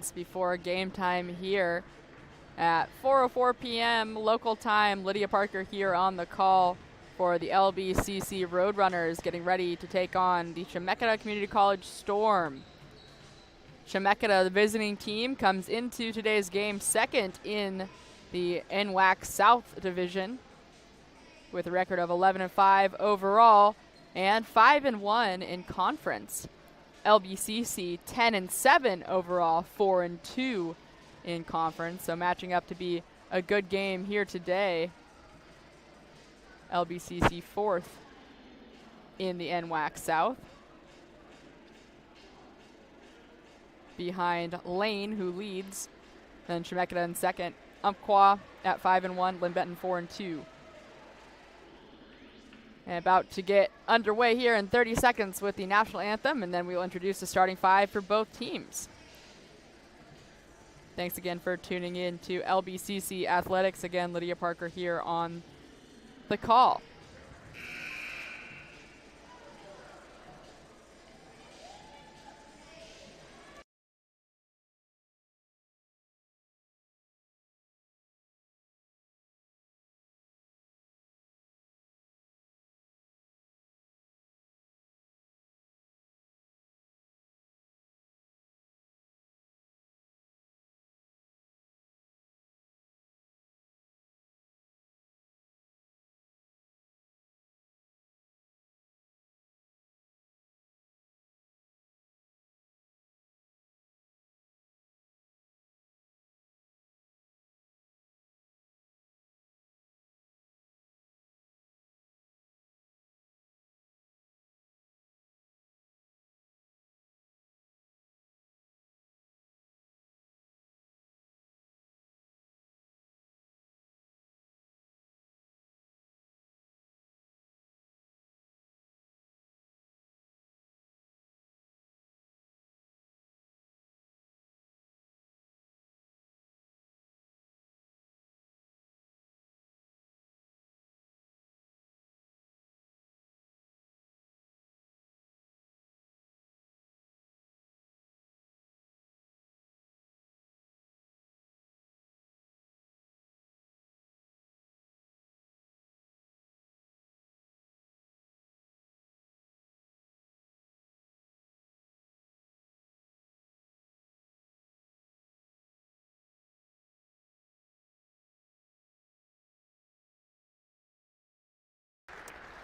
seconds before game time here at 4:04 p.m. local time. Lydia Parker here on the call for the LBCC Roadrunners, getting ready to take on the Chemeketa Community College Storm. Chemeketa, the visiting team, comes into today's game second in the NWAC South Division with a record of 11-5 overall and 5-1 in conference. LBCC 10-7 overall, 4-2 in conference, so matching up to be a good game here today. LBCC fourth in the NWAC South, behind Lane, who leads, then Chemeketa in second, Umpqua at 5-1, Linn-Benton 4-2. And about to get underway here in 30 seconds with the national anthem, and then we'll introduce the starting five for both teams. Thanks again for tuning in to LBCC Athletics. Again, Lydia Parker here on the call.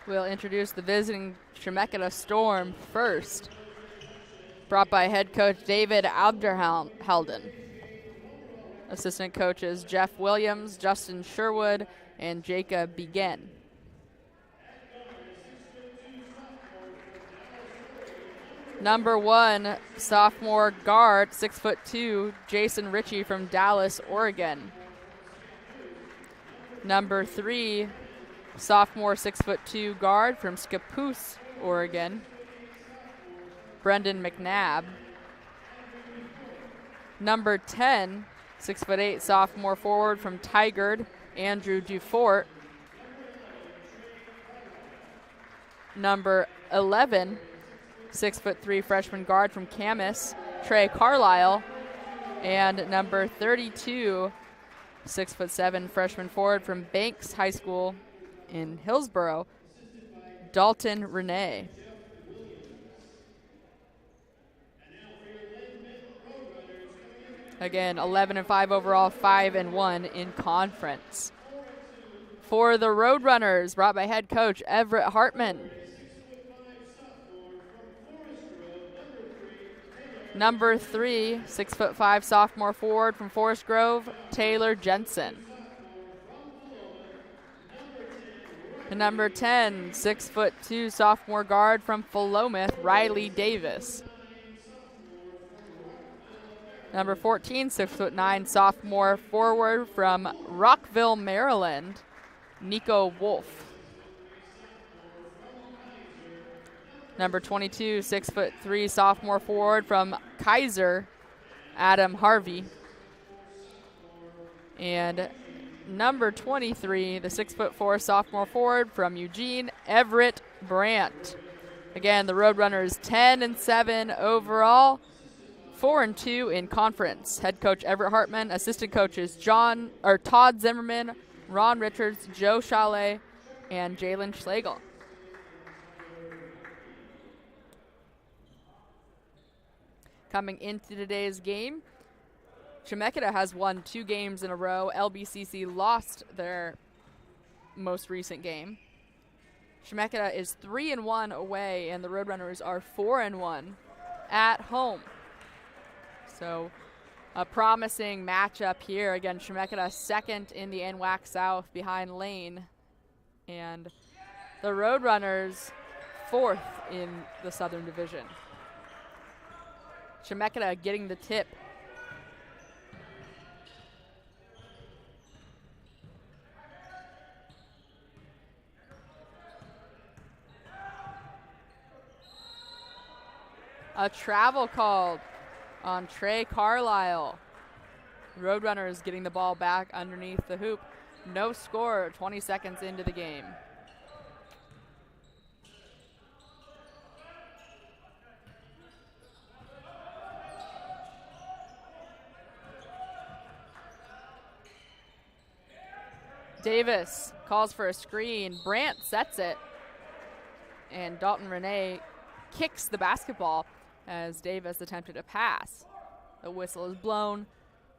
We'll introduce the visiting Chemeketa Storm first, brought by head coach David Abderhalden. Assistant coaches Jeff Williams, Justin Sherwood, and Jacob Begin. Number 1, sophomore guard, 6'2", Jason Ritchie from Dallas, Oregon. Number 3, sophomore 6'2" guard from Scappoose, Oregon, Brendan McNabb. Number 10, 6'8" sophomore forward from Tigard, Andrew Dufort. Number 11, 6'3" freshman guard from Camas, Trey Carlisle. And number 32, 6'7" freshman forward from Banks High School in Hillsboro, Dalton Renee. Again, 11-5 overall, 5-1 in conference. For the Roadrunners, brought by head coach Everett Hartman. Number 3, 6'5" sophomore forward from Forest Grove, Taylor Jensen. And number 10, 6'2" sophomore guard from Philomath, Riley Davis. Number 14, 6'9" sophomore forward from Rockville, Maryland, Nico Wolf. Number 22, 6'3" sophomore forward from Kaiser, Adam Harvey. And number 23, the 6'4" sophomore forward from Eugene, Everett Brandt. Again, the Roadrunners 10-7 overall, 4-2 in conference. Head coach Everett Hartman, assistant coaches Todd Zimmerman, Ron Richards, Joe Chalet, and Jalen Schlegel. Coming into today's game, Chemeketa has won 2 games in a row. LBCC lost their most recent game. Chemeketa is 3-1 away, and the Roadrunners are 4-1 at home. So a promising matchup here. Again, Chemeketa second in the NWAC South behind Lane, and the Roadrunners 4th in the Southern Division. Chemeketa getting the tip. A travel called on Trey Carlisle. Roadrunners getting the ball back underneath the hoop. No score, 20 seconds into the game. Davis calls for a screen. Brandt sets it. And Dalton Renee kicks the basketball as Davis attempted a pass. The whistle is blown,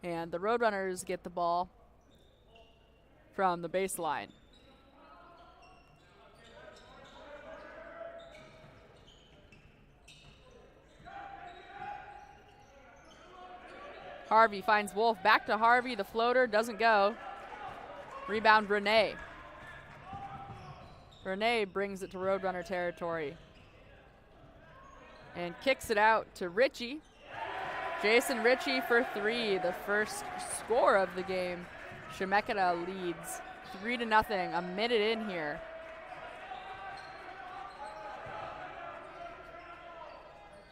and the Roadrunners get the ball from the baseline. Harvey finds Wolf. Back to Harvey. The floater doesn't go. Rebound, Renee. Renee brings it to Roadrunner territory and kicks it out to Ritchie. Jason Ritchie for 3, the first score of the game. Chemeketa leads 3-0, a minute in here.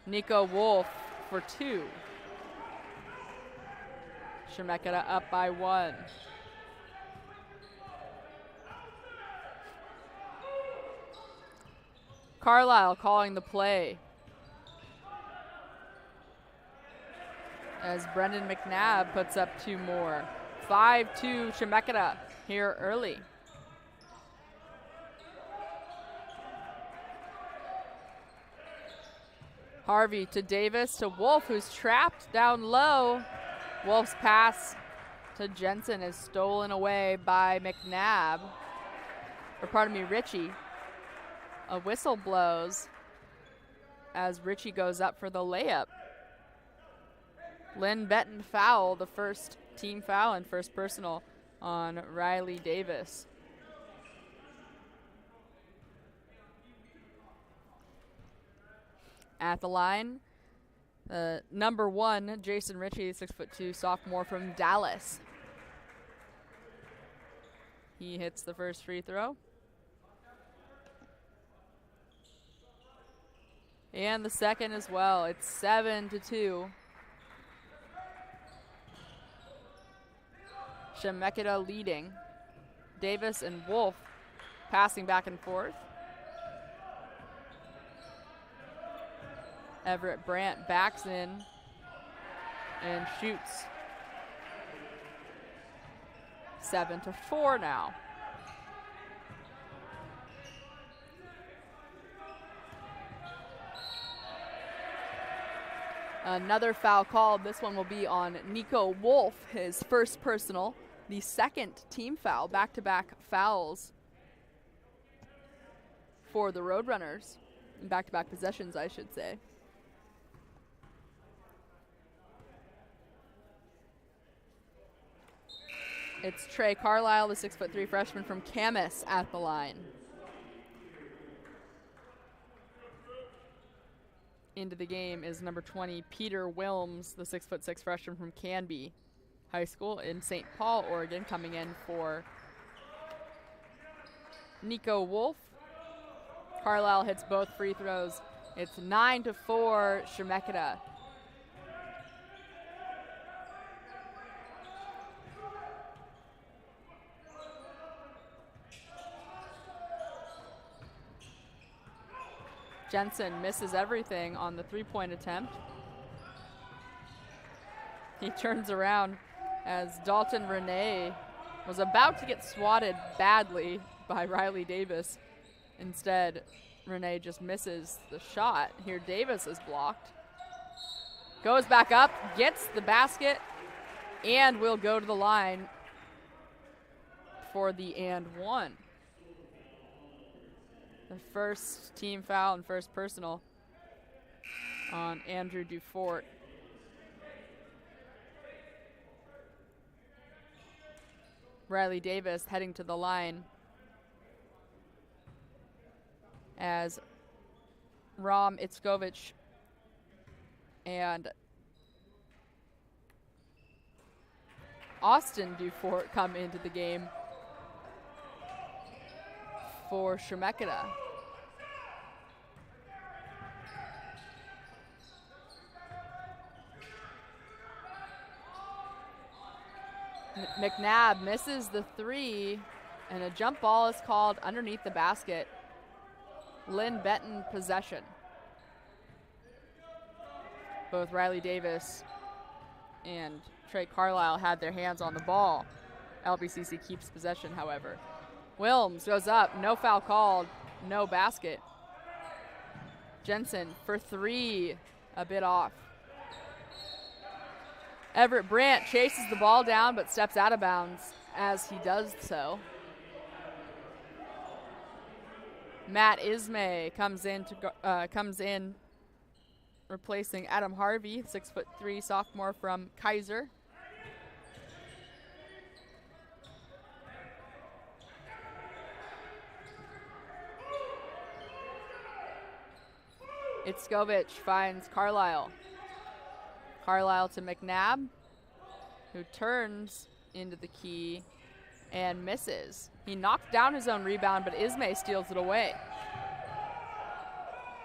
Nico Wolf for 2. Chemeketa up by 1. Carlisle calling the play as Brendan McNabb puts up 2 more. 5-2 Chemeketa here early. Harvey to Davis to Wolf, who's trapped down low. Wolf's pass to Jensen is stolen away by McNabb, or pardon me, Ritchie. A whistle blows as Ritchie goes up for the layup. Linn-Benton foul, the first team foul and first personal on Riley Davis. At the line, number 1, Jason Ritchie, 6'2" sophomore from Dallas. He hits the first free throw. And the second as well. It's 7-2. Chemeketa leading. Davis and Wolf passing back and forth. Everett Brandt backs in and shoots. 7-4 now. Another foul called. This one will be on Nico Wolf, his first personal, the second team foul, back-to-back fouls for the Roadrunners. Back-to-back possessions, I should say. It's Trey Carlisle, the 6'3" freshman from Camas, at the line. Into the game is number 20, Peter Wilms, the 6'6" freshman from Canby High School in St. Paul, Oregon, coming in for Nico Wolf. Carlisle hits both free throws. It's 9-4 Chemeketa. Jensen misses everything on the 3-point attempt. He turns around as Dalton Renee was about to get swatted badly by Riley Davis. Instead, Renee just misses the shot. Here Davis is blocked. Goes back up, gets the basket, and will go to the line for the and one. The first team foul and first personal on Andrew Dufort. Riley Davis heading to the line as Rom Itzkovich and Austin Dufort come into the game for Chemeketa. McNabb misses the three, and a jump ball is called underneath the basket. Linn-Benton possession. Both Riley Davis and Trey Carlisle had their hands on the ball. LBCC keeps possession, however. Wilms goes up, no foul called, no basket. Jensen for three, a bit off. Everett Brandt chases the ball down but steps out of bounds as he does so. Matt Ismay comes in replacing Adam Harvey, 6'3" sophomore from Kaiser. Itzkovich finds Carlisle. Carlisle to McNabb, who turns into the key and misses. He knocked down his own rebound, but Ismay steals it away.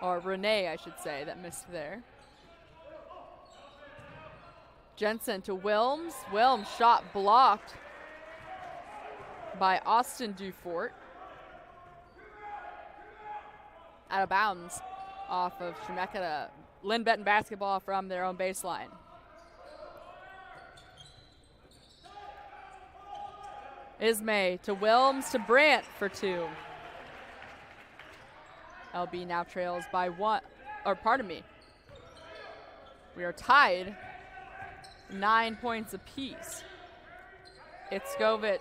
Or Renee, I should say, that missed there. Jensen to Wilms. Wilms shot blocked by Austin Dufort. Out of bounds off of Chemeketa. Linn-Benton basketball from their own baseline. Ismay to Wilms to Brandt for two. LB now trails by one, or pardon me. We are tied 9 points apiece. Itzkovich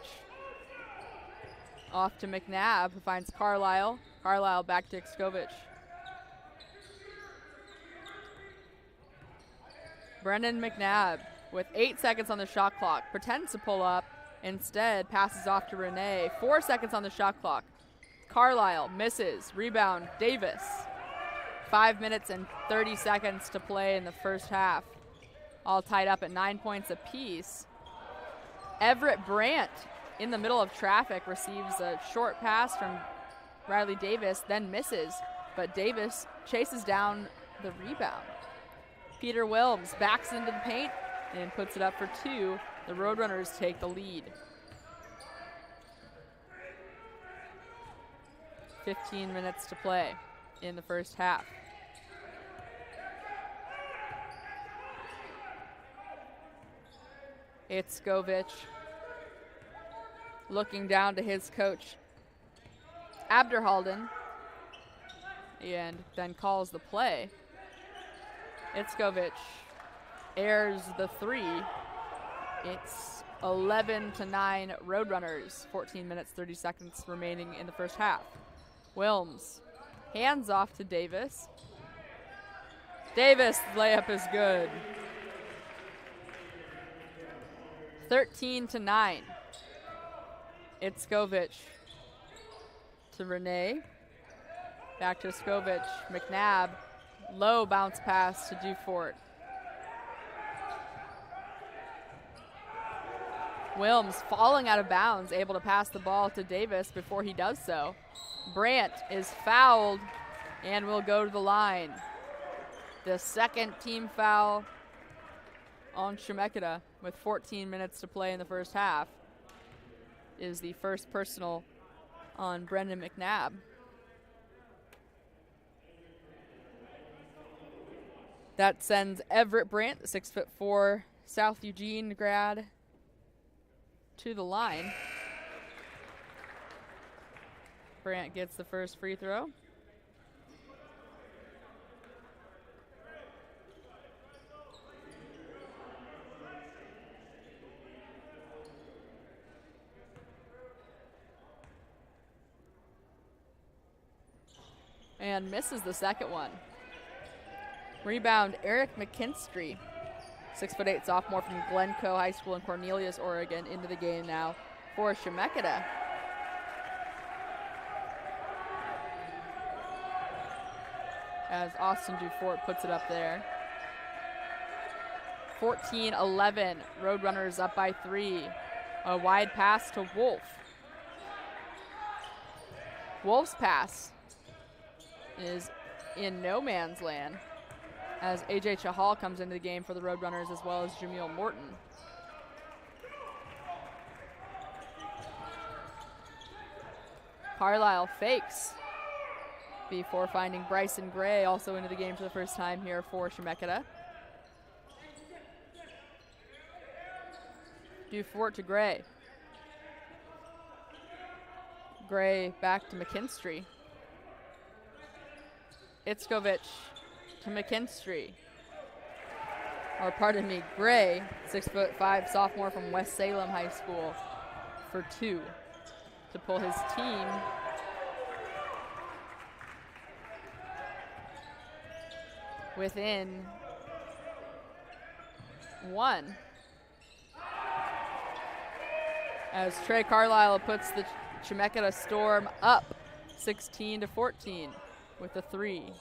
off to McNabb, who finds Carlisle. Carlisle back to Itzkovich. Brendan McNabb with 8 seconds on the shot clock, pretends to pull up, instead passes off to Renee. 4 seconds on the shot clock. Carlisle misses, rebound, Davis. 5 minutes and 30 seconds to play in the first half. All tied up at 9 points apiece. Everett Brandt in the middle of traffic receives a short pass from Riley Davis, then misses, but Davis chases down the rebound. Peter Wilms backs into the paint and puts it up for two. The Roadrunners take the lead. 15 minutes to play in the first half. Itzkovich looking down to his coach, Abderhalden, and then calls the play. Itzkovich airs the three. It's 11-9 Roadrunners. 14 minutes, 30 seconds remaining in the first half. Wilms hands off to Davis. Davis, layup is good. 13-9. Itzkovich to Renee. Back to Itzkovich. McNabb. Low bounce pass to Dufort. Wilms falling out of bounds, able to pass the ball to Davis before he does so. Brandt is fouled and will go to the line. The second team foul on Chemeketa with 14 minutes to play in the first half is the first personal on Brendan McNabb. That sends Everett Brandt, the 6'4" South Eugene grad to the line. Brandt gets the first free throw. And misses the second one. Rebound, Eric McKinstry, 6'8" sophomore from Glencoe High School in Cornelius, Oregon, into the game now for Chemeketa. As Austin Dufort puts it up there. 14-11, Roadrunners up by 3. A wide pass to Wolf. Wolf's pass is in no man's land as AJ Chahal comes into the game for the Roadrunners, as well as Jameel Morton. Carlisle fakes before finding Bryson Gray also into the game for the first time here for Chemeketa. Dufort to Gray. Gray back to McKinstry. Itzkovich to McKinstry. Or pardon me, Gray, 6'5" sophomore from West Salem High School, for 2 to pull his team within 1. As Trey Carlisle puts the Chemeketa Storm up 16-14 with a 3.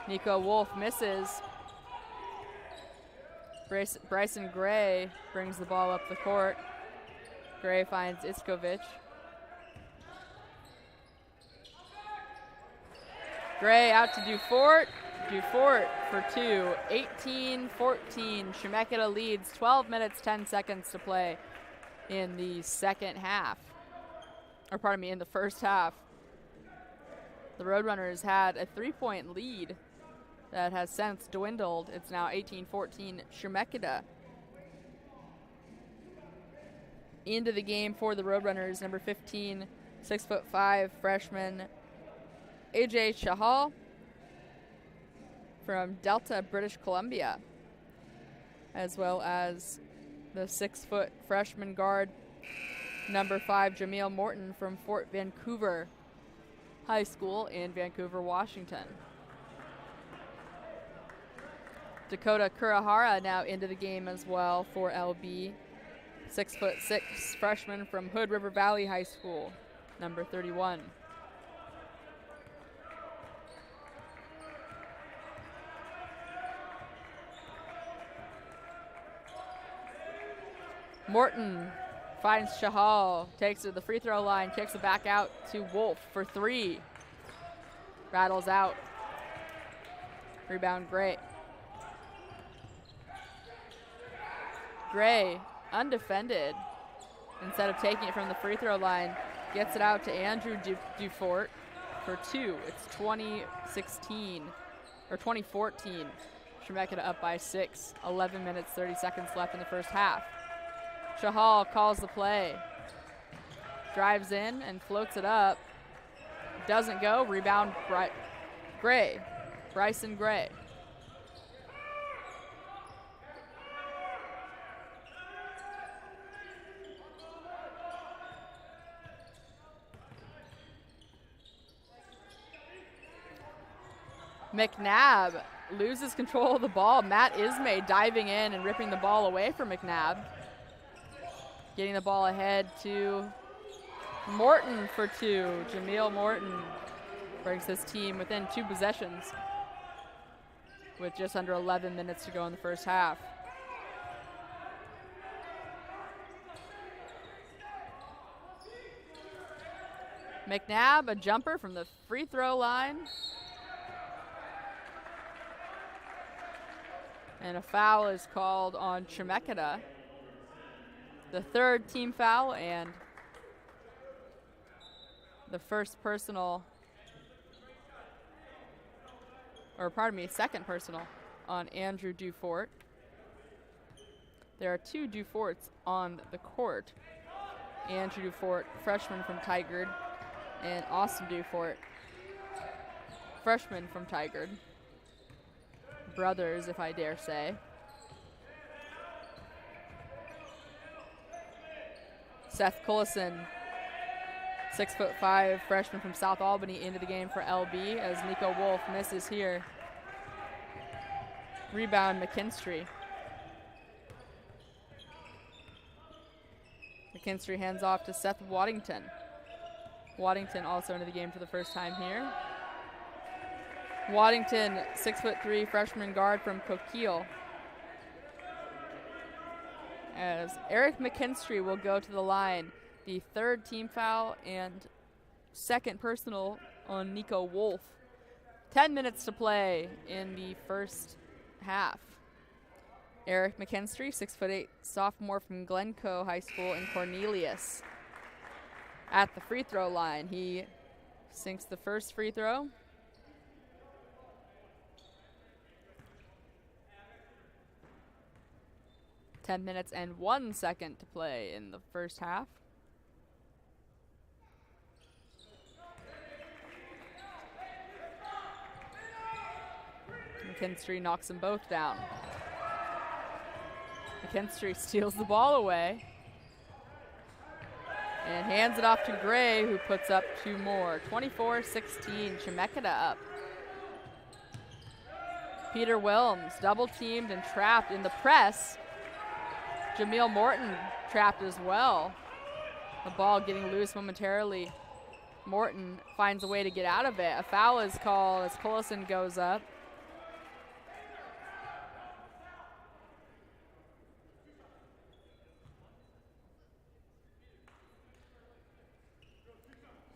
Nico Wolf misses. Bryson Gray brings the ball up the court. Gray finds Itzkovich. Gray out to Dufort. Dufort for 2. 18-14. Chemeketa leads. 12 minutes, 10 seconds to play in the second half. Or pardon me, in the first half. The Roadrunners had a 3-point lead that has since dwindled. It's now 18-14 Chemeketa. Into the game for the Roadrunners, number 15, 6'5" freshman AJ Chahal from Delta, British Columbia, as well as the 6-foot freshman guard, number 5, Jameel Morton from Fort Vancouver High School in Vancouver, Washington. Dakota Kurahara now into the game as well for LB. 6'6" freshman from Hood River Valley High School, number 31. Morton finds Chahal, takes it to the free throw line, kicks it back out to Wolf for 3. Rattles out. Rebound Gray. Gray, undefended, instead of taking it from the free throw line, gets it out to Andrew Dufort for 2. It's 2016, or 2014. Chemeketa up by 6. 11 minutes, 30 seconds left in the first half. Chahal calls the play. Drives in and floats it up. Doesn't go. Rebound Gray. Bryson Gray. McNabb loses control of the ball. Matt Ismay diving in and ripping the ball away from McNabb. Getting the ball ahead to Morton for 2. Jameel Morton brings his team within 2 possessions with just under 11 minutes to go in the first half. McNabb, a jumper from the free throw line. And a foul is called on Chemeketa. The 3rd team foul and the first personal, second personal on Andrew Dufort. There are 2 Duforts on the court. Andrew Dufort, freshman from Tigard, and Austin Dufort, freshman from Tigard. Brothers, if I dare say. Seth Cullison, 6'5", freshman from South Albany, into the game for LB as Nico Wolf misses here. Rebound McKinstry. McKinstry hands off to Seth Waddington. Waddington also into the game for the first time here. Waddington, 6'3", freshman guard from Coquille. As Eric McKinstry will go to the line. The 3rd team foul and 2nd personal on Nico Wolf. 10 minutes to play in the first half. Eric McKinstry, 6'8", sophomore from Glencoe High School in Cornelius. At the free throw line, he sinks the first free throw. Ten minutes and 1 second to play in the first half. McKinstry knocks them both down. McKinstry steals the ball away and hands it off to Gray, who puts up 2 more. 24-16, Chemeketa up. Peter Wilms double teamed and trapped in the press. Jameel Morton trapped as well. The ball getting loose momentarily. Morton finds a way to get out of it. A foul is called as Cullison goes up.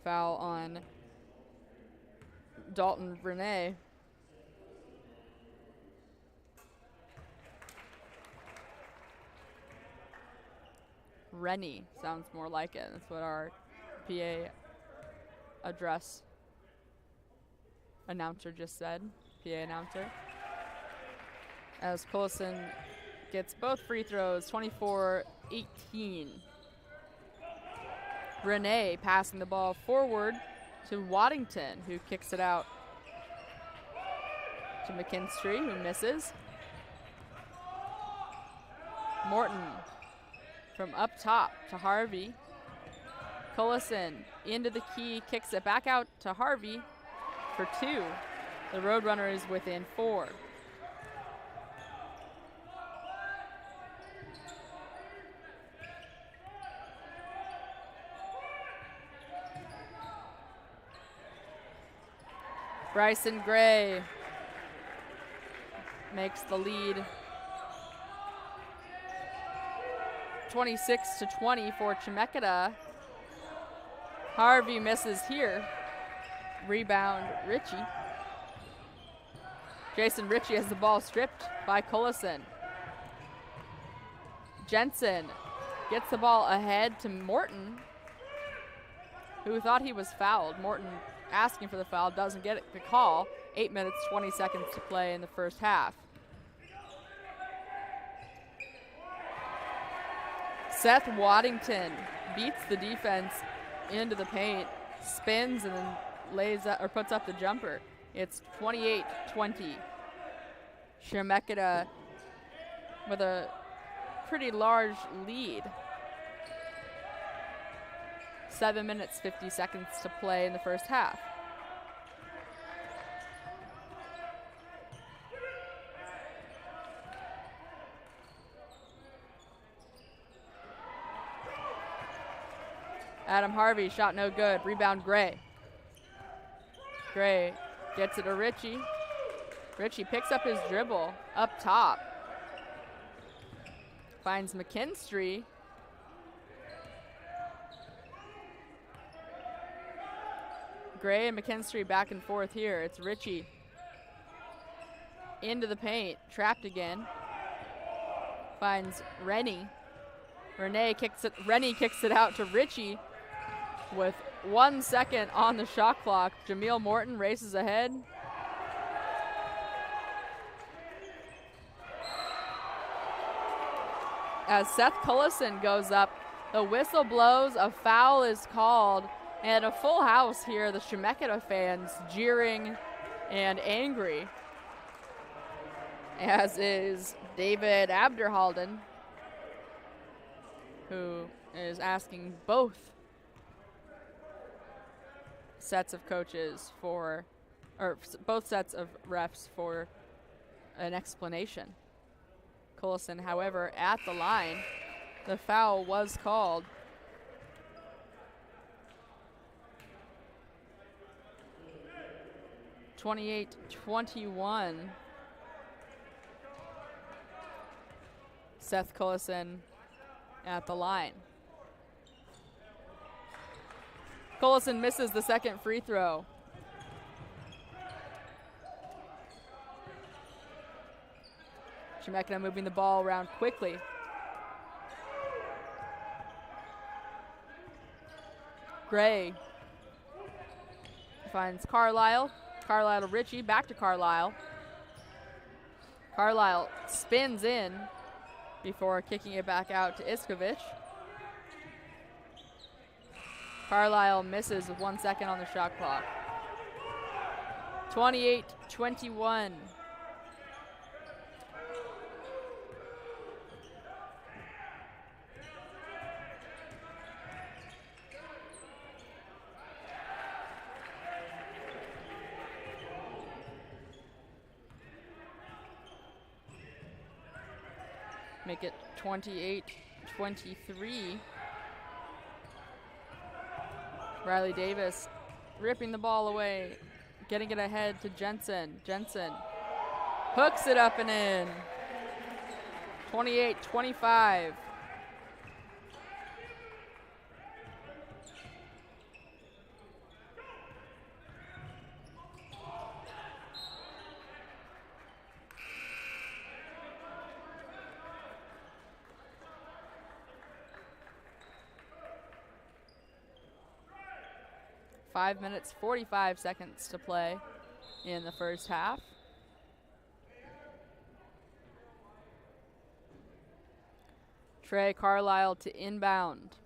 Foul on Dalton Renee. Rennie sounds more like it. That's what our PA address announcer just said. PA announcer. As Cullison gets both free throws, 24-18. Renee passing the ball forward to Waddington, who kicks it out to McKinstry, who misses. Morton from up top to Harvey. Cullison into the key, kicks it back out to Harvey for 2. The Roadrunner is within 4. Bryson Gray makes the lead 26-20 for Chemeketa. Harvey misses here. Rebound, Ritchie. Jason Ritchie has the ball stripped by Cullison. Jensen gets the ball ahead to Morton, who thought he was fouled. Morton asking for the foul, doesn't get the call. 8 minutes, 20 seconds to play in the first half. Seth Waddington beats the defense into the paint, spins and then lays up, or puts up the jumper. It's 28-20. Chemeketa with a pretty large lead. 7 minutes, 50 seconds to play in the first half. Adam Harvey, shot no good. Rebound, Gray. Gray gets it to Ritchie. Ritchie picks up his dribble up top. Finds McKinstry. Gray and McKinstry back and forth here. It's Ritchie into the paint, trapped again. Finds Rennie. Rennie kicks it out to Ritchie with 1 second on the shot clock. Jameel Morton races ahead. as Seth Cullison goes up. The whistle blows, a foul is called, and a full house here. The Chemeketa fans jeering and angry, as is David Abderhalden, who is asking both sets of coaches for, or both sets of refs for an explanation. Cullison, however, at the line. The foul was called. (28-21). Seth Cullison at the line. Cullison misses the second free throw. Chemeketa moving the ball around quickly. Gray finds Carlisle. Carlisle to Ritchie, back to Carlisle. Carlisle spins in before kicking it back out to Iskovic. Carlisle misses with 1 second on the shot clock. 28-21. Make it 28-23. Riley Davis ripping the ball away, getting it ahead to Jensen. Jensen hooks it up and in. 28-25. Five minutes, 45 seconds to play in the first half. Trey Carlisle to inbound.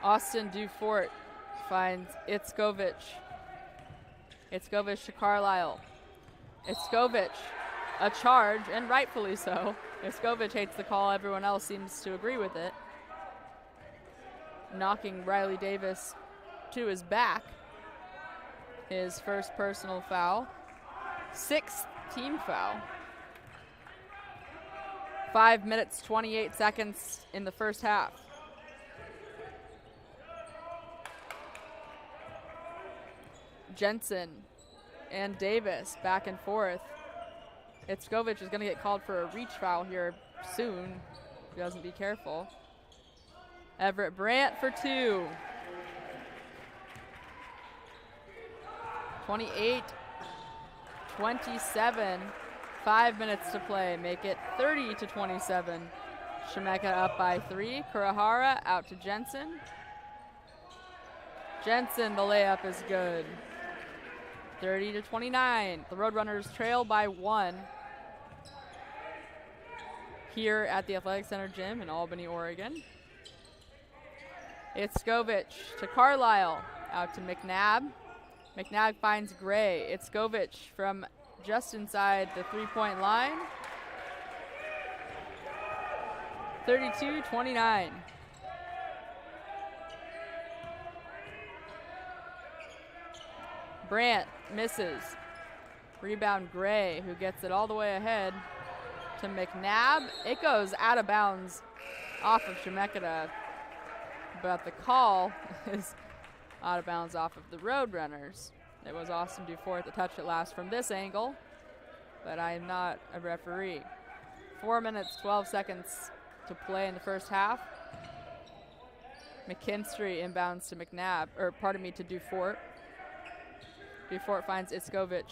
Austin Dufort finds Itzkovic. Itzkovic to Carlisle. Itzkovic, a charge, and rightfully so. Iskovic hates the call. Everyone else seems to agree with it. Knocking Riley Davis to his back. His first personal foul. Sixth team foul. 5 minutes, 28 seconds in the first half. Jensen and Davis back and forth. Itzkovic is going to get called for a reach foul here soon if he doesn't be careful. Everett Brandt for two. 28-27. 5 minutes to play. Make it 30-27. Chemeketa up by three. Kurahara out to Jensen. Jensen, the layup is good. 30-29. The Roadrunners trail by one here at the Athletic Center Gym in Albany, Oregon. Itzkovic to Carlisle, out to McNabb. McNabb finds Gray. Itzkovic from just inside the three-point line. 32-29. Brandt misses. Rebound Gray, who gets it all the way ahead to McNabb. It goes out of bounds off of Chemeketa, but the call is out of bounds off of the Roadrunners. It was Austin Dufort to touch it last from this angle, but I am not a referee. 4 minutes, 12 seconds to play in the first half. McKinstry inbounds to McNabb, or pardon me, to Dufort. Dufort finds Itzkovic.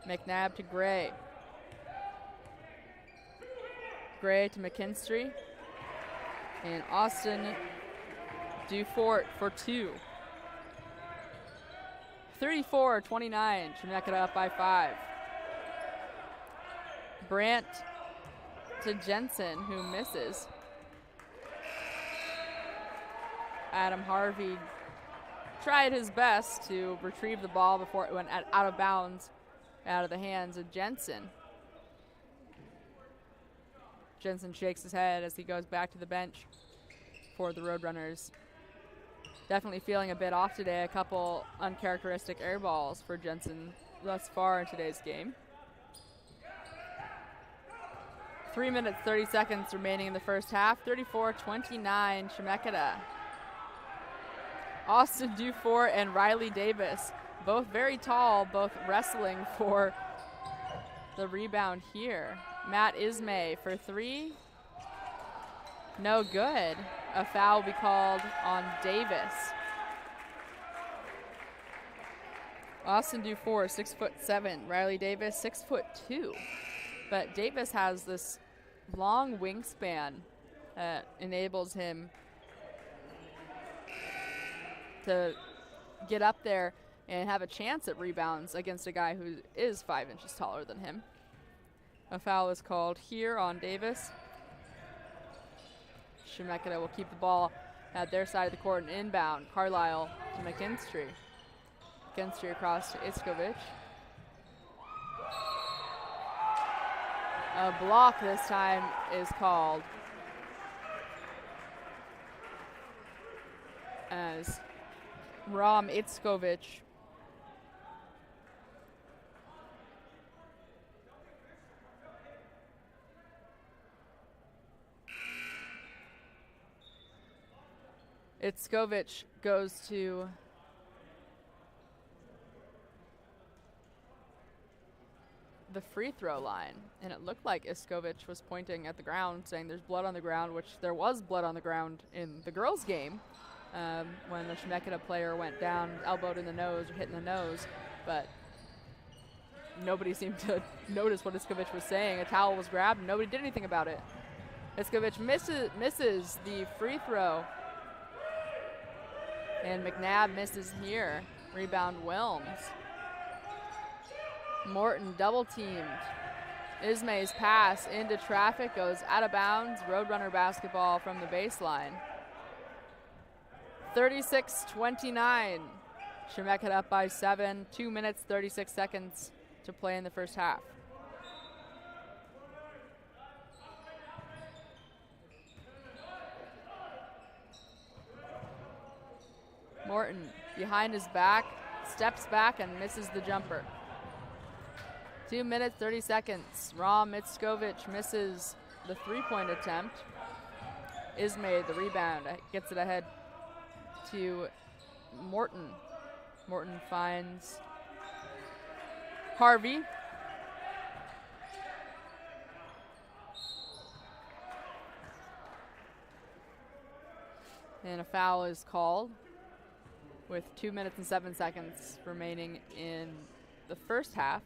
McNabb to Gray. Gray to McKinstry. And Austin Dufort for two. 34-29, Chemeketa up by 5. Brandt to Jensen, who misses. Adam Harvey tried his best to retrieve the ball before it went out of bounds, out of the hands of Jensen. Jensen shakes his head as he goes back to the bench for the Roadrunners. Definitely feeling a bit off today. A couple uncharacteristic air balls for Jensen thus far in today's game. 3 minutes, 30 seconds remaining in the first half. 34-29, Chemeketa. Austin Dufour and Riley Davis, both very tall, both wrestling for the rebound here. Matt Ismay for 3. No good. A foul will be called on Davis. Austin Dufour, 6'7". Riley Davis, 6'2". But Davis has this long wingspan that enables him to get up there and have a chance at rebounds against a guy who is 5 inches taller than him. A foul is called here on Davis. Chemeketa will keep the ball at their side of the court and inbound. Carlisle to McKinstry. McKinstry across to Iskovic. A block this time is called as Rom Itzkovic goes to the free throw line, and it looked like Iskovic was pointing at the ground saying there's blood on the ground, which there was blood on the ground in the girls' game when the Chemeketa player went down, elbowed in the nose or hit in the nose, but nobody seemed to notice what Iskovic was saying. A towel was grabbed and nobody did anything about it. Iskovic misses the free throw, and McNabb misses here. Rebound Wilms. Morton double teamed. Ismay's pass into traffic goes out of bounds. Roadrunner basketball from the baseline. 36-29. Chemeketa up by 7. 2 minutes, 36 seconds to play in the first half. Morton behind his back, steps back and misses the jumper. 2 minutes, 30 seconds. Rom Itzkovic misses the three-point attempt. Ismay, the rebound, gets it ahead to Morton. Morton finds Harvey. And a foul is called with 2 minutes and 7 seconds remaining in the first half.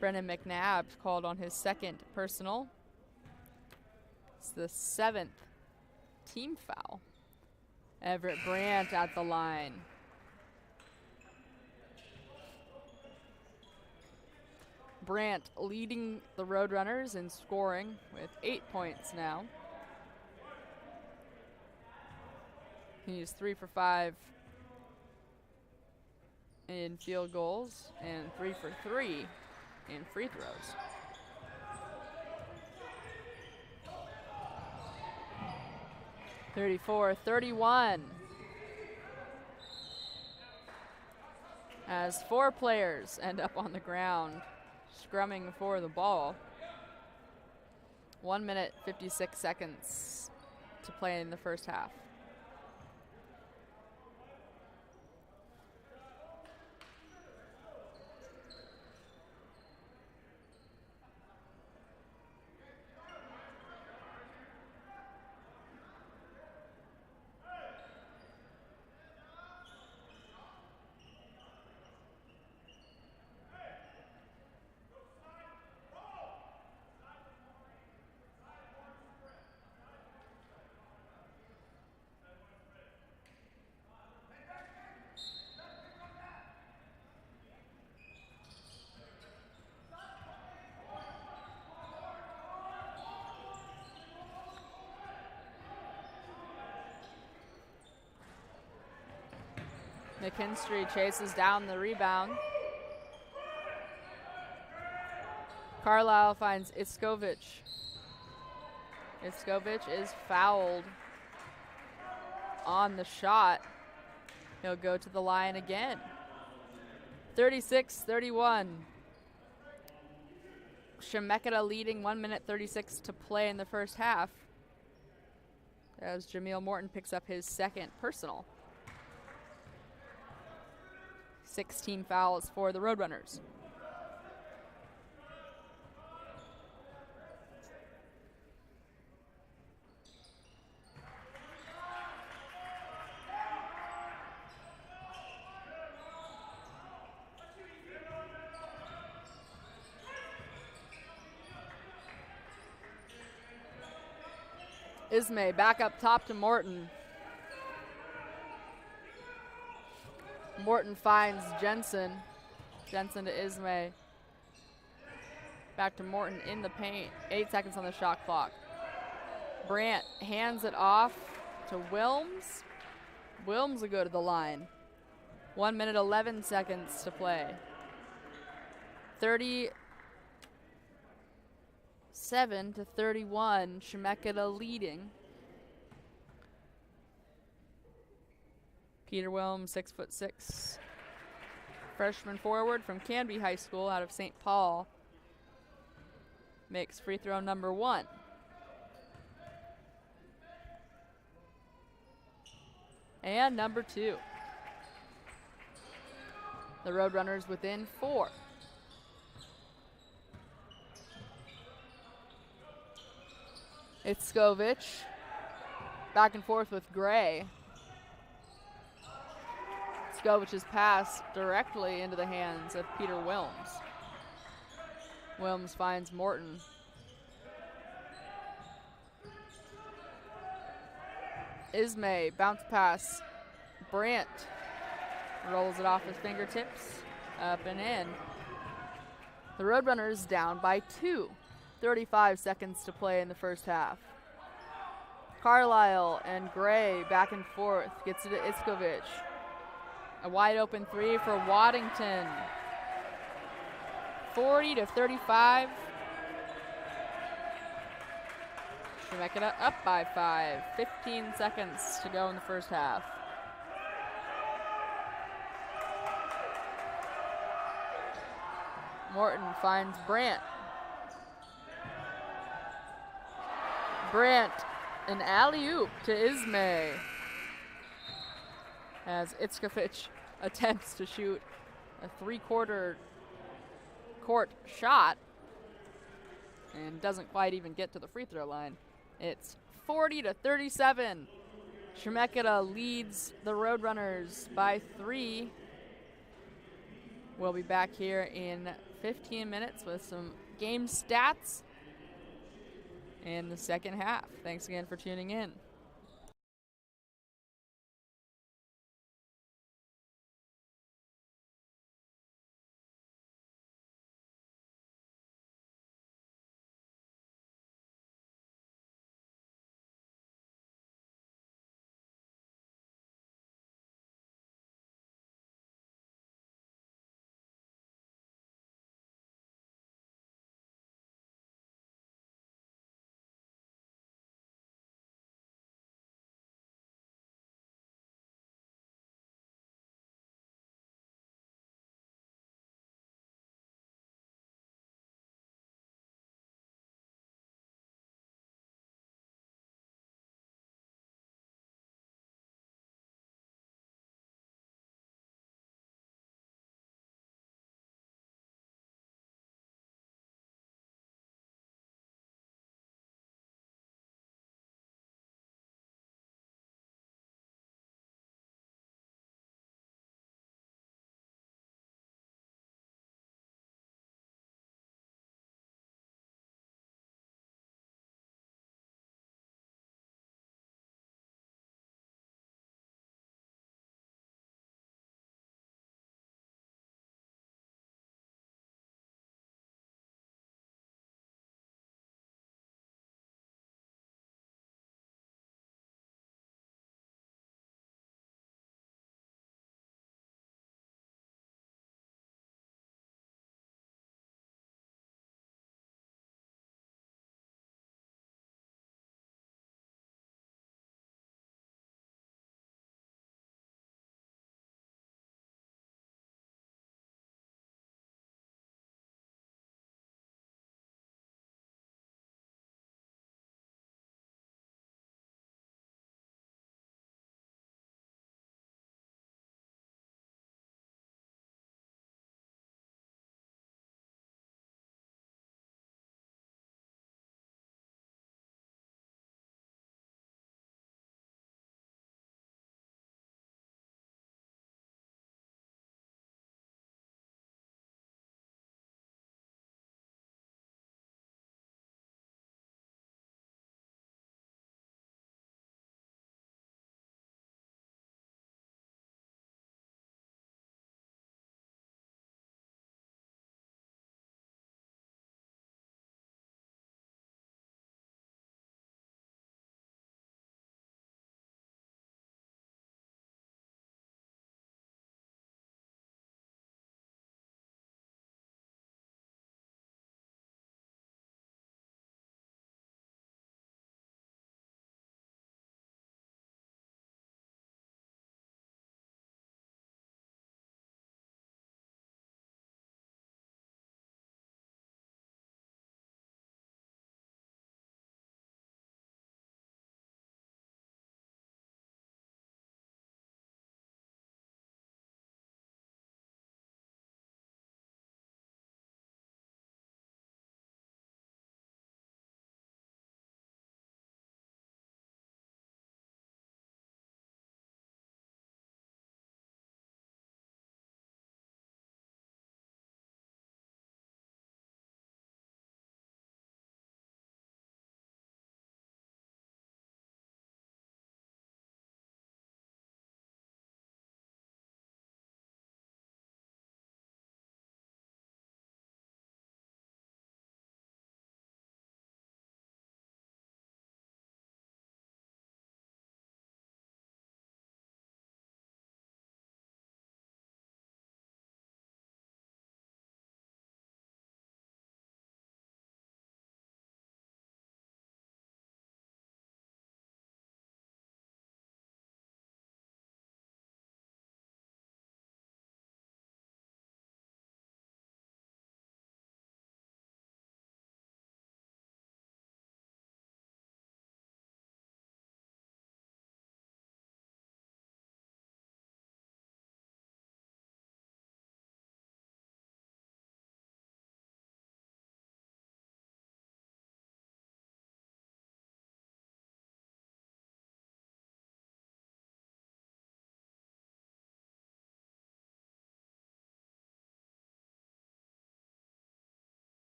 Brennan McNabb called on his second personal. It's the 7th team foul. Everett Brandt at the line. Brandt leading the Roadrunners in scoring with 8 points now. He's 3 for 5 in field goals and 3 for 3 in free throws. (34-31) as 4 players end up on the ground scrumming for the ball. 1 minute, 56 seconds to play in the first half. McKinstry chases down the rebound. Carlisle finds Iskovich. Iskovich is fouled on the shot. He'll go to the line again. 36-31. Chemeketa leading 1 minute 36 to play in the first half, as Jameel Morton picks up his second personal. 16 fouls for the Roadrunners. Ismay back up top to Morton. Morton finds Jensen. Jensen to Ismay. Back to Morton in the paint. 8 seconds on the shot clock. Brandt hands it off to Wilms. Wilms will go to the line. 1 minute 11 seconds to play. 37-31, Chemeketa leading. Peter Wilms, 6'6", freshman forward from Canby High School out of St. Paul, makes free throw number 1. And number 2. The Roadrunners within 4. It's Iskovich back and forth with Gray. Iskovich's pass directly into the hands of Peter Wilms. Wilms finds Morton. Ismay, bounce pass. Brandt rolls it off his fingertips, up and in. The Roadrunners down by 2. 35 seconds to play in the first half. Carlisle and Gray back and forth. Gets it to Iskovich. A wide open 3 for Waddington. 40-35. Chemeketa up by 5. 15 seconds to go in the first half. Morton finds Brandt. Brandt, an alley-oop to Ismay, as Iskovich attempts to shoot a 3/4 court shot and doesn't quite even get to the free throw line. It's 40-37. Chemeketa leads the Roadrunners by 3. We'll be back here in 15 minutes with some game stats in the second half. Thanks again for tuning in.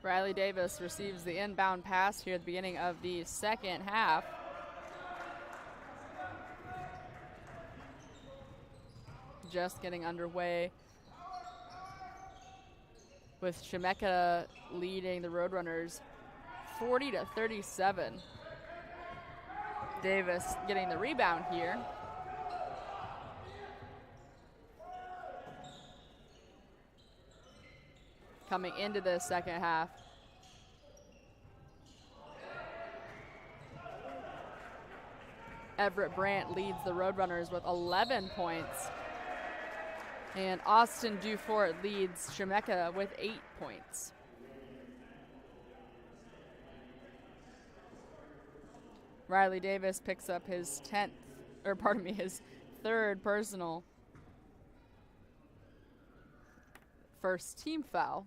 Riley Davis receives the inbound pass here at the beginning of the second half. Just getting underway with Chemeketa leading the Roadrunners 40-37. Davis getting the rebound here. Coming into the second half. Everett Brandt leads the Roadrunners with 11 points. And Austin Dufort leads Chemeketa with 8 points. Riley Davis picks up his his third personal first team foul.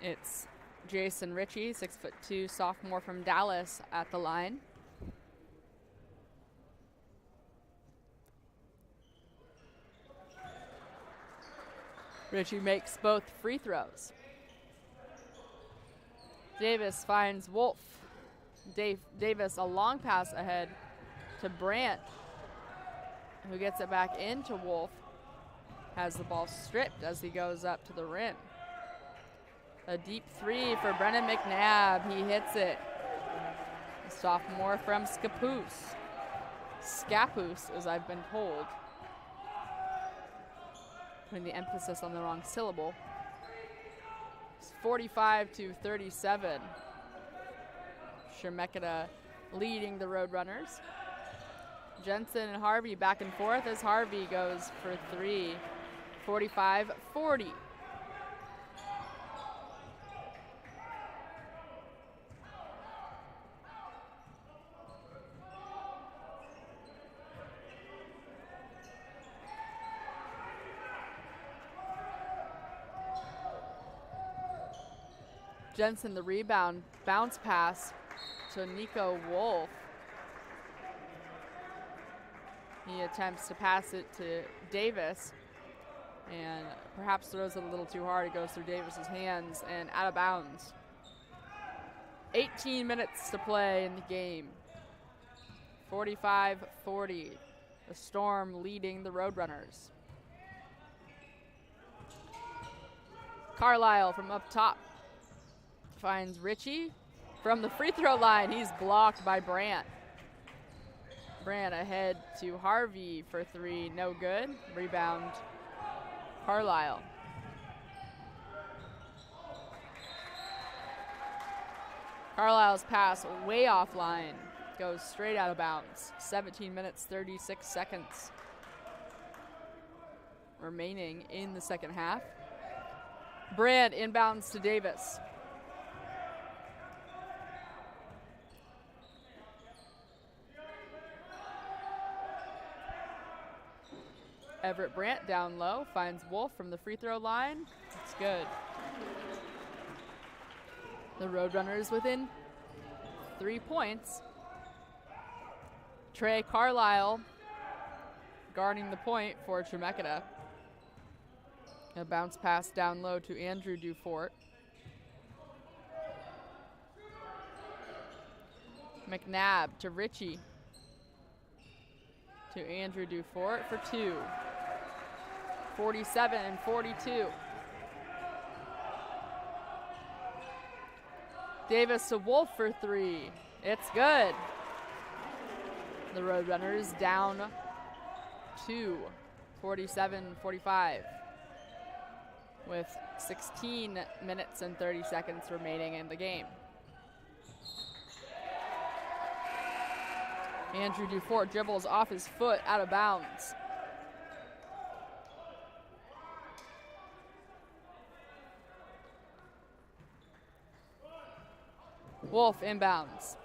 It's Jason Ritchie, 6'2", sophomore from Dallas at the line. Ritchie makes both free throws. Davis finds Wolf. Davis a long pass ahead to Brandt, who gets it back into Wolf. Has the ball stripped as he goes up to the rim. A deep three for Brennan McNabb. He hits it. A sophomore from Scappoose, as I've been told. Putting the emphasis on the wrong syllable. It's 45-37. Chemeketa leading the Roadrunners. Jensen and Harvey back and forth as Harvey goes for three. 45-40. Jensen the rebound, bounce pass to Nico Wolf. He attempts to pass it to Davis and perhaps throws it a little too hard. It goes through Davis's hands and out of bounds. 18 minutes to play in the game. 45-40. The Storm leading the Roadrunners. Carlisle from up top finds Ritchie from the free throw line. He's blocked by Brandt. Brandt ahead to Harvey for three, no good. Rebound, Carlisle. Carlisle's pass way offline, goes straight out of bounds. 17 minutes, 36 seconds remaining in the second half. Brandt inbounds to Davis. Everett Brandt down low, finds Wolf from the free throw line. It's good. The Roadrunners within 3 points. Trey Carlisle guarding the point for Chemeketa. A bounce pass down low to Andrew Dufort. McNabb to Ritchie. To Andrew Dufort for two. 47-42. Davis to Wolf for three. It's good. The Roadrunners down two. 47-45. With 16 minutes and 30 seconds remaining in the game. Andrew Dufort dribbles off his foot out of bounds. Wolf inbounds.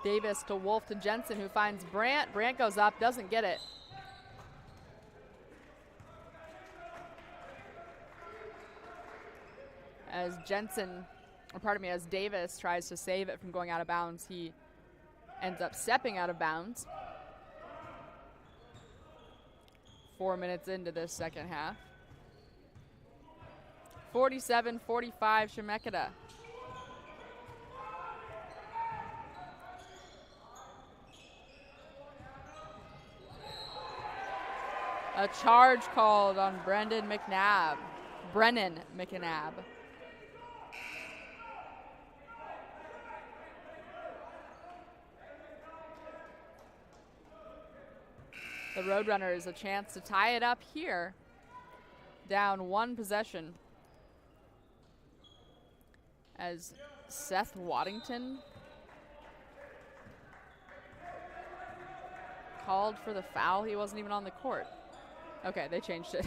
Davis to Wolf to Jensen, who finds Brandt. Brandt goes up, doesn't get it. As Jensen or pardon me, as Davis tries to save it from going out of bounds, he ends up stepping out of bounds. 4 minutes into this second half. 47-45 Chemeketa. A charge called on Brennan McNabb. The Roadrunners a chance to tie it up here. Down 1 possession. As Seth Waddington called for the foul. He wasn't even on the court. Okay, they changed it.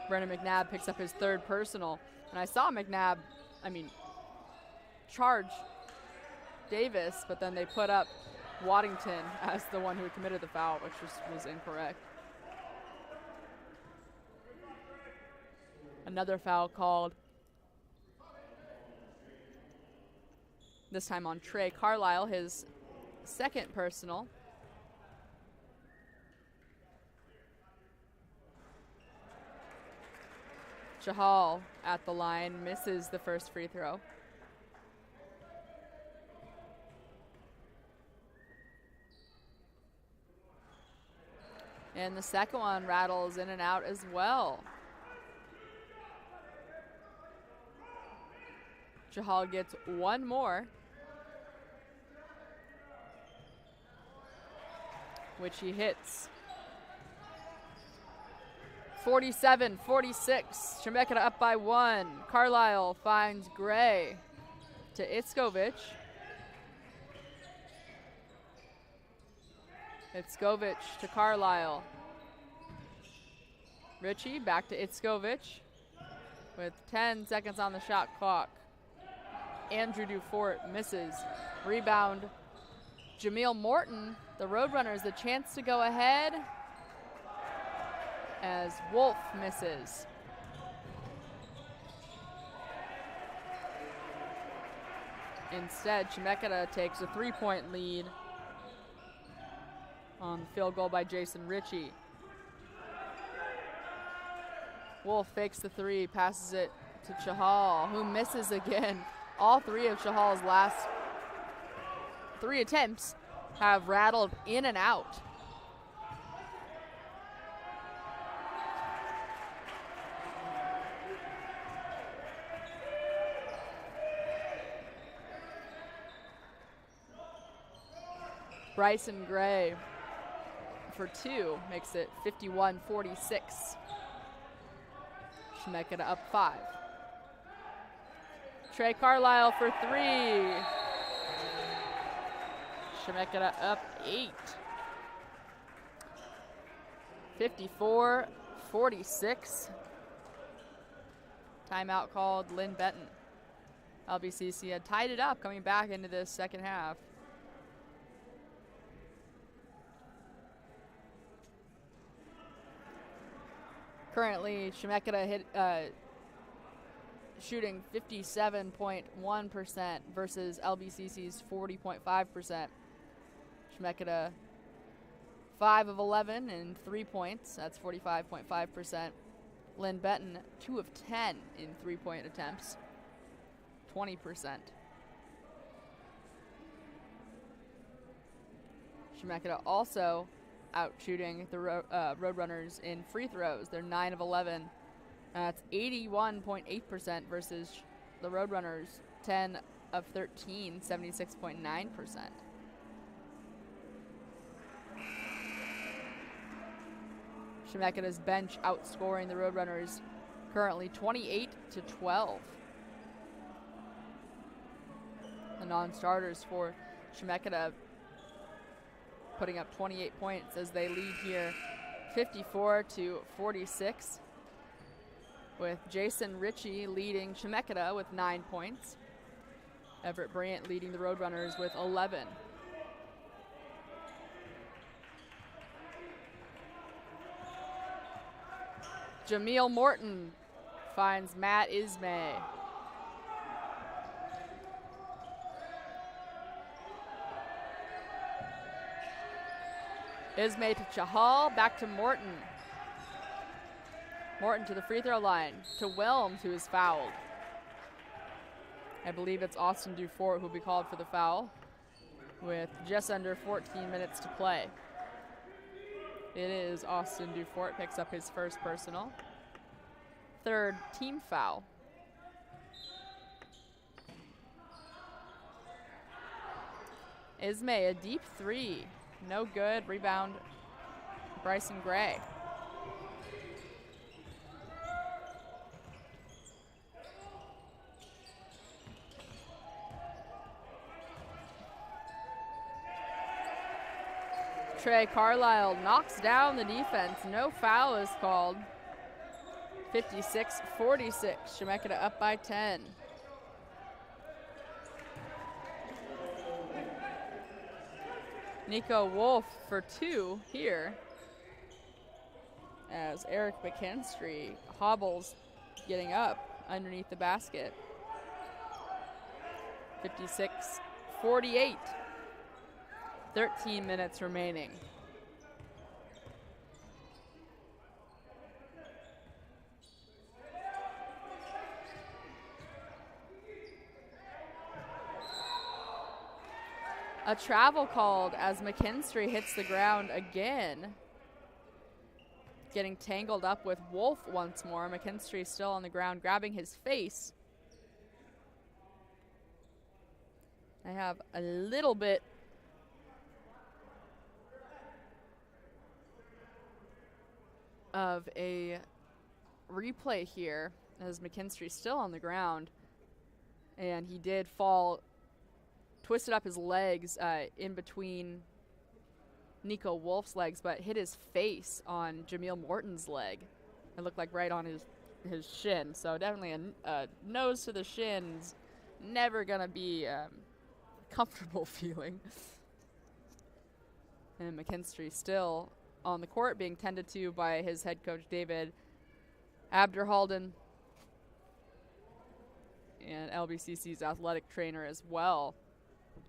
Brennan McNabb picks up his 3rd personal. And I saw McNabb, charge Davis, but then they put up Waddington as the one who committed the foul, which was incorrect. Another foul called. This time on Trey Carlisle, his 2nd personal. Chahal at the line, misses the first free throw. And the second one rattles in and out as well. Chahal gets 1 more, which he hits. 47-46, Chemeketa up by 1. Carlisle finds Gray to Itzkovich. Itzkovich to Carlisle. Ritchie back to Itzkovich with 10 seconds on the shot clock. Andrew Dufort misses. Rebound, Jameel Morton. The Roadrunners a chance to go ahead as Wolf misses. Instead, Chemeketa takes a 3-point lead on the field goal by Jason Ritchie. Wolf fakes the 3, passes it to Chahal, who misses again. All 3 of Chahal's last 3 attempts have rattled in and out. Bryson Gray for 2 makes it 51-46. Chemeketa up 5. Trey Carlisle for 3. Chemeketa up 8. 54-46. Timeout called Linn-Benton. LBCC had tied it up coming back into this second half. Currently, Chemeketa shooting 57.1% versus LBCC's 40.5%. Chemeketa 5 of 11 and 3 points. That's 45.5%. Linn-Benton 2 of 10 in 3-point attempts. 20%. Chemeketa also out shooting the Roadrunners in free throws. They're 9 of 11. That's 81.8% versus the Roadrunners 10 of 13, 76.9%. Chemeketa's bench outscoring the Roadrunners currently 28-12. The non-starters for Chemeketa putting up 28 points as they lead here 54-46, with Jason Ritchie leading Chemeketa with 9 points. Everett Bryant leading the Roadrunners with 11. Jameel Morton finds Matt Ismay. Ismay to Chahal, back to Morton. Morton to the free throw line, to Wilms, who is fouled. I believe it's Austin Dufort who will be called for the foul with just under 14 minutes to play. It is Austin Dufort, picks up his first personal. Third team foul. Ismay, a deep three. No good. Rebound, Bryson Gray. Trey Carlisle knocks down the defense. No foul is called. 56-46. Chemeketa up by 10. Nico Wolf for 2 here as Eric McKinstry hobbles getting up underneath the basket. 56-48. 13 minutes remaining. A travel called as McKinstry hits the ground again. Getting tangled up with Wolf once more. McKinstry still on the ground, grabbing his face. I have a little bit of a replay here as McKinstry's still on the ground, and he did fall, twisted up his legs in between Nico Wolf's legs, but hit his face on Jameel Morton's leg. It looked like right on his shin, so definitely a nose to the shins. Never gonna be comfortable feeling. And McKinstry still on the court, being tended to by his head coach, David Abderhalden, and LBCC's athletic trainer as well.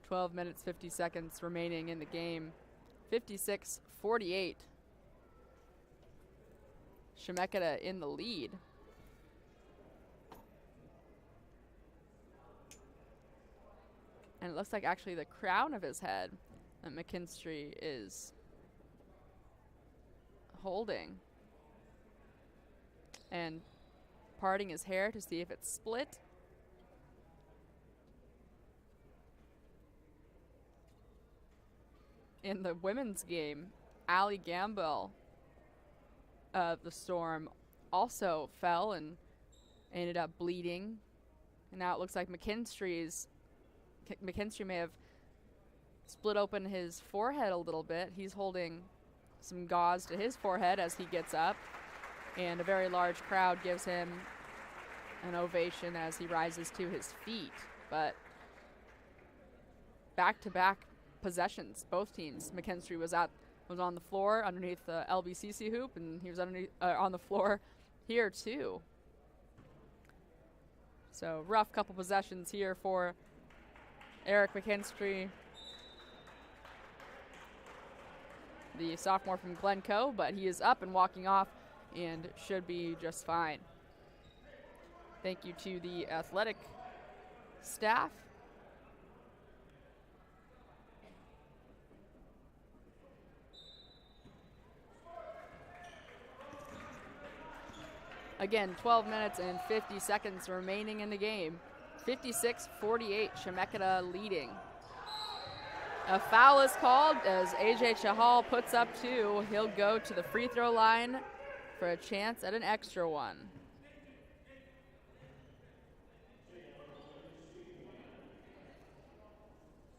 12 minutes, 50 seconds remaining in the game. 56-48. Chemeketa in the lead. And it looks like actually the crown of his head that McKinstry is holding and parting his hair to see if it's split. In the women's game, Allie Gamble of the Storm also fell and ended up bleeding. And now it looks like McKinstry may have split open his forehead a little bit. He's holding some gauze to his forehead as he gets up, and a very large crowd gives him an ovation as he rises to his feet. But back-to-back possessions, both teams. McKinstry was on the floor underneath the LBCC hoop, and he was on the floor here too. So rough couple possessions here for Eric McKinstry, the sophomore from Glencoe, but he is up and walking off and should be just fine. Thank you to the athletic staff. Again, 12 minutes and 50 seconds remaining in the game. 56-48, Chemeketa leading. A foul is called as AJ Chahal puts up 2. He'll go to the free throw line for a chance at an extra one.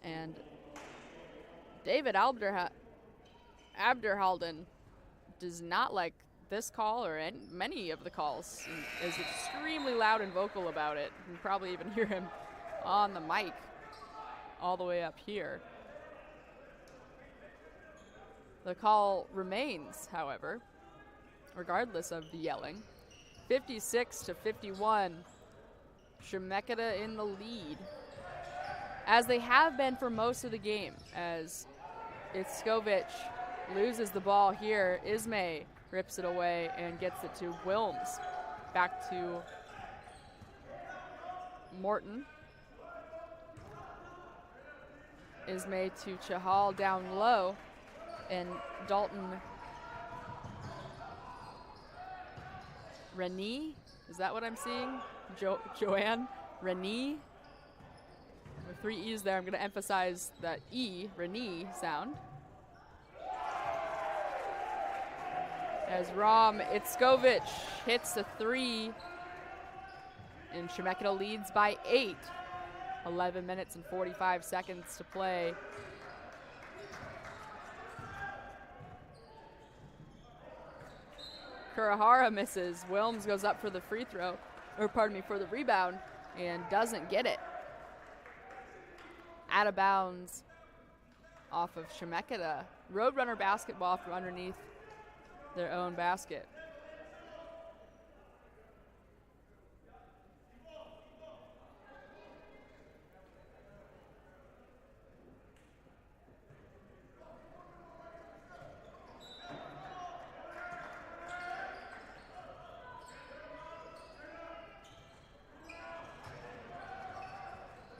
And David Abderhalden does not like this call or many of the calls, and is extremely loud and vocal about it. You can probably even hear him on the mic all the way up here. The call remains, however, regardless of the yelling. 56-51, Chemeketa in the lead, as they have been for most of the game, as Itzkovich loses the ball here. Ismay rips it away and gets it to Wilms. Back to Morton. Ismay to Chahal down low, and Dalton Rennie, is that what I'm seeing? Joanne Rennie, with 3 E's there. I'm going to emphasize that E, Rennie sound. As Rom Itzkovich hits a 3, and Chemeketa leads by 8. 11 minutes and 45 seconds to play. Kurihara misses. Wilms goes up for the free throw, or pardon me, for the rebound, and doesn't get it. Out of bounds off of Chemeketa. Roadrunner basketball from underneath their own basket.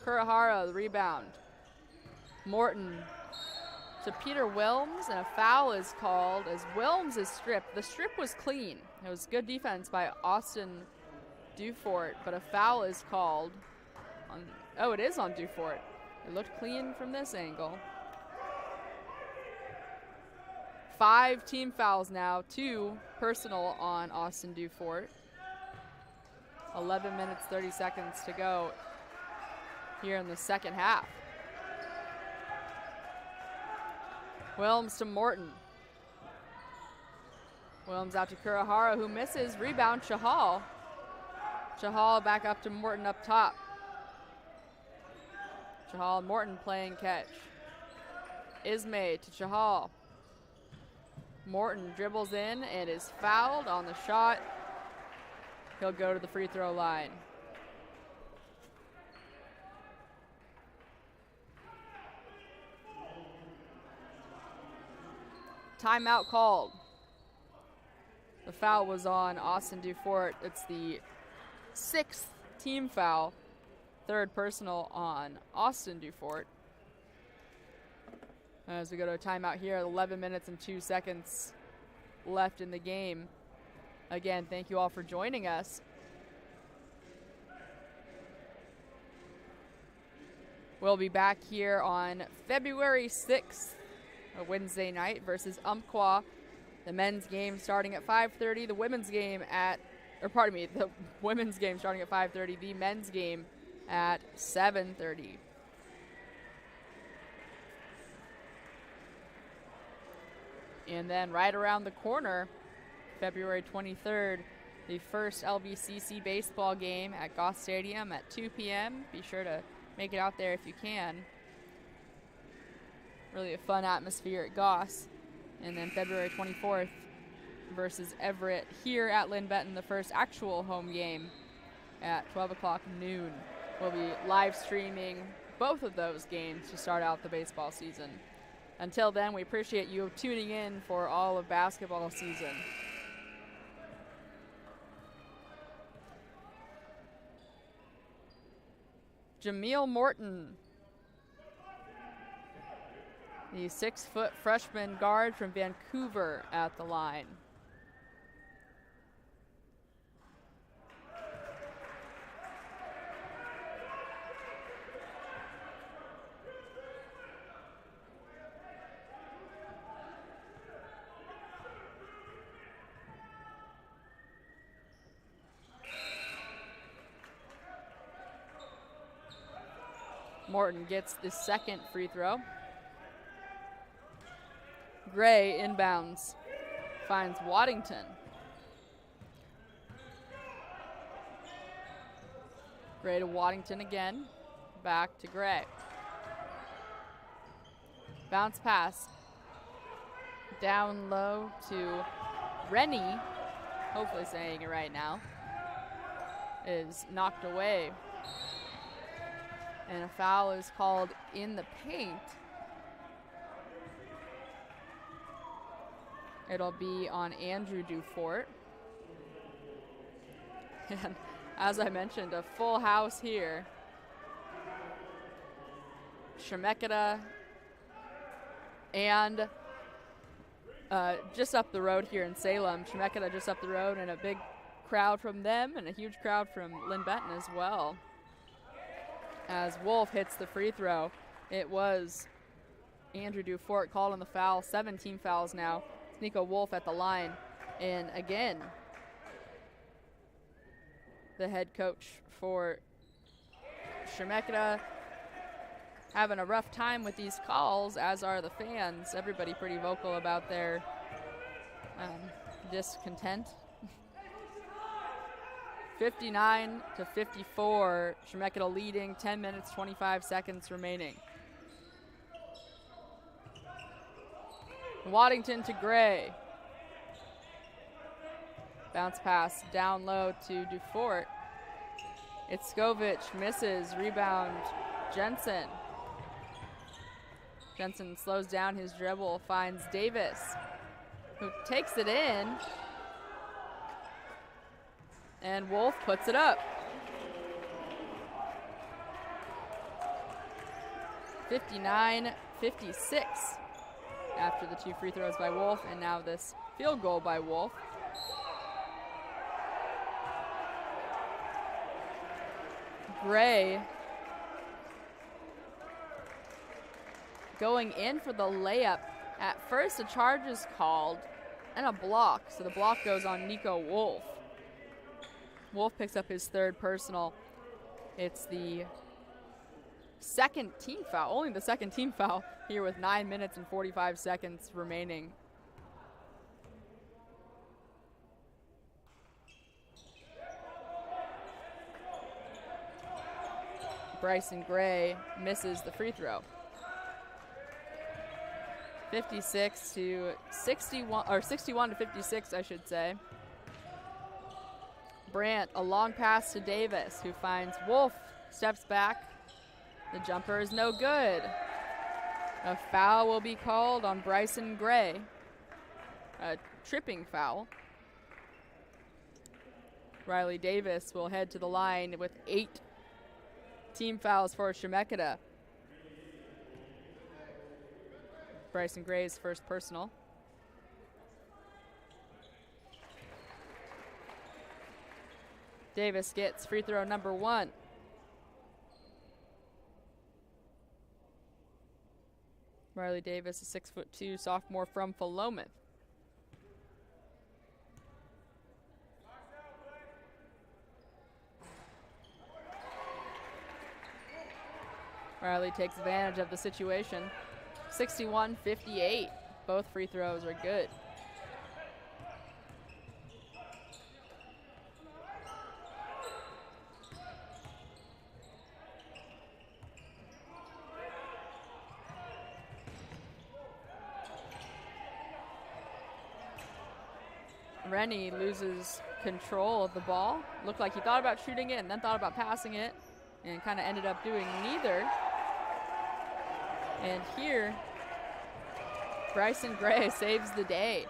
Kurihara, the rebound. Morton to Peter Wilms, and a foul is called as Wilms is stripped. The strip was clean. It was good defense by Austin Dufort, but a foul is called on, oh, it is on Dufort. It looked clean from this angle. 5 team fouls now, 2 personal on Austin Dufort. 11 minutes, 30 seconds to go here in the second half. Wilms to Morton. Wilms out to Kurihara, who misses. Rebound, Chahal. Chahal back up to Morton up top. Chahal and Morton playing catch. Ismay to Chahal. Morton dribbles in and is fouled on the shot. He'll go to the free throw line. Timeout called. The foul was on Austin Dufort. It's the 6th team foul, 3rd personal on Austin Dufort. As we go to a timeout here, 11 minutes and 2 seconds left in the game. Again, thank you all for joining us. We'll be back here on February 6th. A Wednesday night versus Umpqua. The men's game starting at 5:30. The women's game at, or pardon me, the women's game starting at 5:30. The men's game at 7:30. And then right around the corner, February 23rd, the first LBCC baseball game at Goss Stadium at 2 p.m. Be sure to make it out there if you can. Really a fun atmosphere at Goss. And then February 24th versus Everett here at Linn-Benton, the first actual home game at 12 o'clock noon. We'll be live streaming both of those games to start out the baseball season. Until then, we appreciate you tuning in for all of basketball season. Jameel Morton, the 6-foot freshman guard from Vancouver at the line. Morton gets the 2nd free throw. Gray inbounds, finds Waddington. Gray to Waddington again, back to Gray. Bounce pass, down low to Rennie, hopefully saying it right now, is knocked away. And a foul is called in the paint. It'll be on Andrew Dufort. And as I mentioned, a full house here. Chemeketa and just up the road here in Salem. Chemeketa just up the road, and a big crowd from them and a huge crowd from Linn-Benton as well. As Wolf hits the free throw, it was Andrew Dufort called on the foul. 17 fouls now. Nico Wolf at the line. And again, the head coach for Chemeketa having a rough time with these calls, as are the fans. Everybody pretty vocal about their discontent. 59-54, Chemeketa leading, 10 minutes, 25 seconds remaining. Waddington to Gray. Bounce pass down low to Dufort. Itzkovich misses, rebound Jensen. Jensen slows down his dribble, finds Davis, who takes it in. And Wolf puts it up. 59-56 after the 2 free throws by Wolf, and now this field goal by Wolf. Gray going in for the layup. At first, a charge is called and a block, so the block goes on Nico Wolf. Wolf picks up his 3rd personal. It's the 2nd team foul, only the 2nd team foul here with 9 minutes and 45 seconds remaining. Bryson Gray misses the free throw. 61-56, I should say. Brandt, a long pass to Davis, who finds Wolf, steps back. The jumper is no good. A foul will be called on Bryson Gray. A tripping foul. Riley Davis will head to the line with 8 team fouls for Chemeketa. Bryson Gray's first personal. Davis gets free throw number 1. Riley Davis, a 6'2" sophomore from Philomath. Riley takes advantage of the situation. 61-58. Both free throws are good. Rennie loses control of the ball. Looked like he thought about shooting it and then thought about passing it, and kind of ended up doing neither. And here, Bryson Gray saves the day.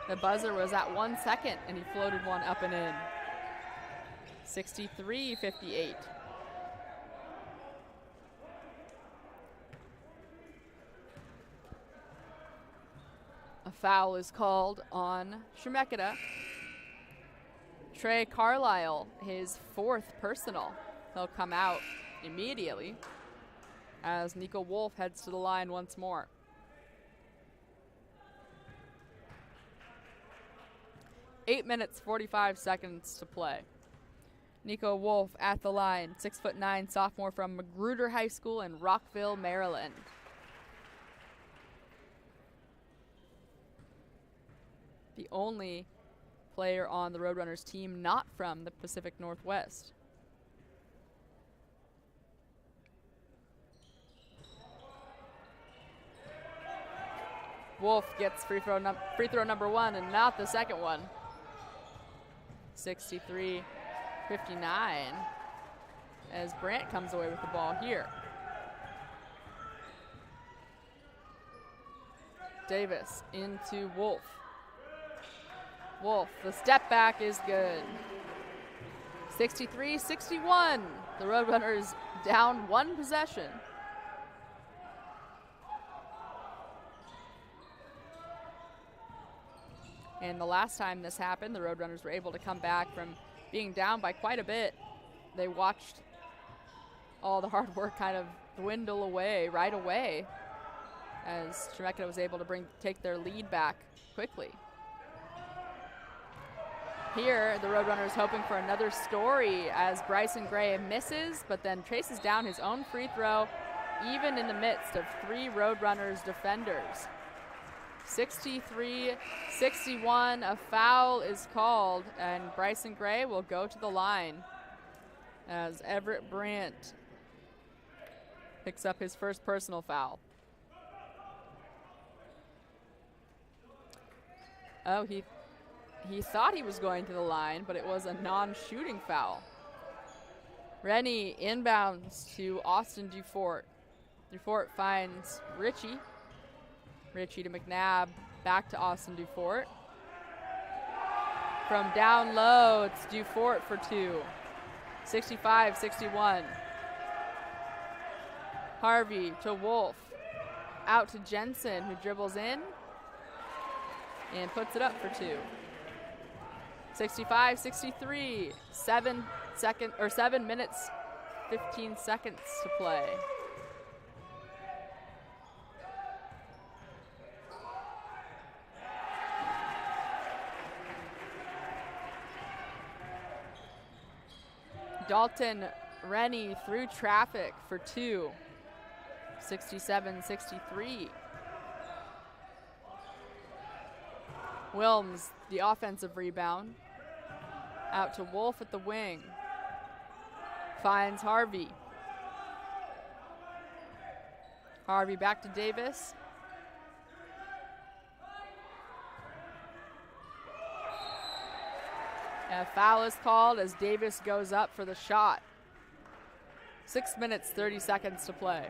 The buzzer was at 1 second, and he floated one up and in. 63-58. A foul is called on Chemeketa. Trey Carlisle, his 4th personal. He'll come out immediately as Nico Wolf heads to the line once more. Eight minutes, 45 seconds to play. Nico Wolf at the line, 6'9" sophomore from Magruder High School in Rockville, Maryland. The only player on the Roadrunners team not from the Pacific Northwest. Wolf gets free throw number 1 and not the second one. 63-59 as Brandt comes away with the ball here. Davis into Wolf. Wolf, the step back is good. 63-61. The Roadrunners down one possession. And the last time this happened, the Roadrunners were able to come back from being down by quite a bit. They watched all the hard work kind of dwindle away right away as Chemeketa was able to take their lead back quickly. Here, the Roadrunners hoping for another story as Bryson Gray misses, but then traces down his own free throw, even in the midst of three Roadrunners defenders. 63-61, a foul is called, and Bryson Gray will go to the line as Everett Brandt picks up his first personal foul. Oh, he thought he was going to the line, but it was a non-shooting foul. Rennie inbounds to Austin Dufort. Dufort finds Ritchie. Ritchie to McNabb, back to Austin Dufort. From down low, it's Dufort for two. 65-61. Harvey to Wolf. Out to Jensen, who dribbles in and puts it up for two. 65-63. 7 minutes, 15 seconds to play. Dalton Rennie through traffic for two. 67-63. Wilms, the offensive rebound. Out to Wolf at the wing. Finds Harvey. Harvey back to Davis. A foul is called as Davis goes up for the shot. 6 minutes, 30 seconds to play.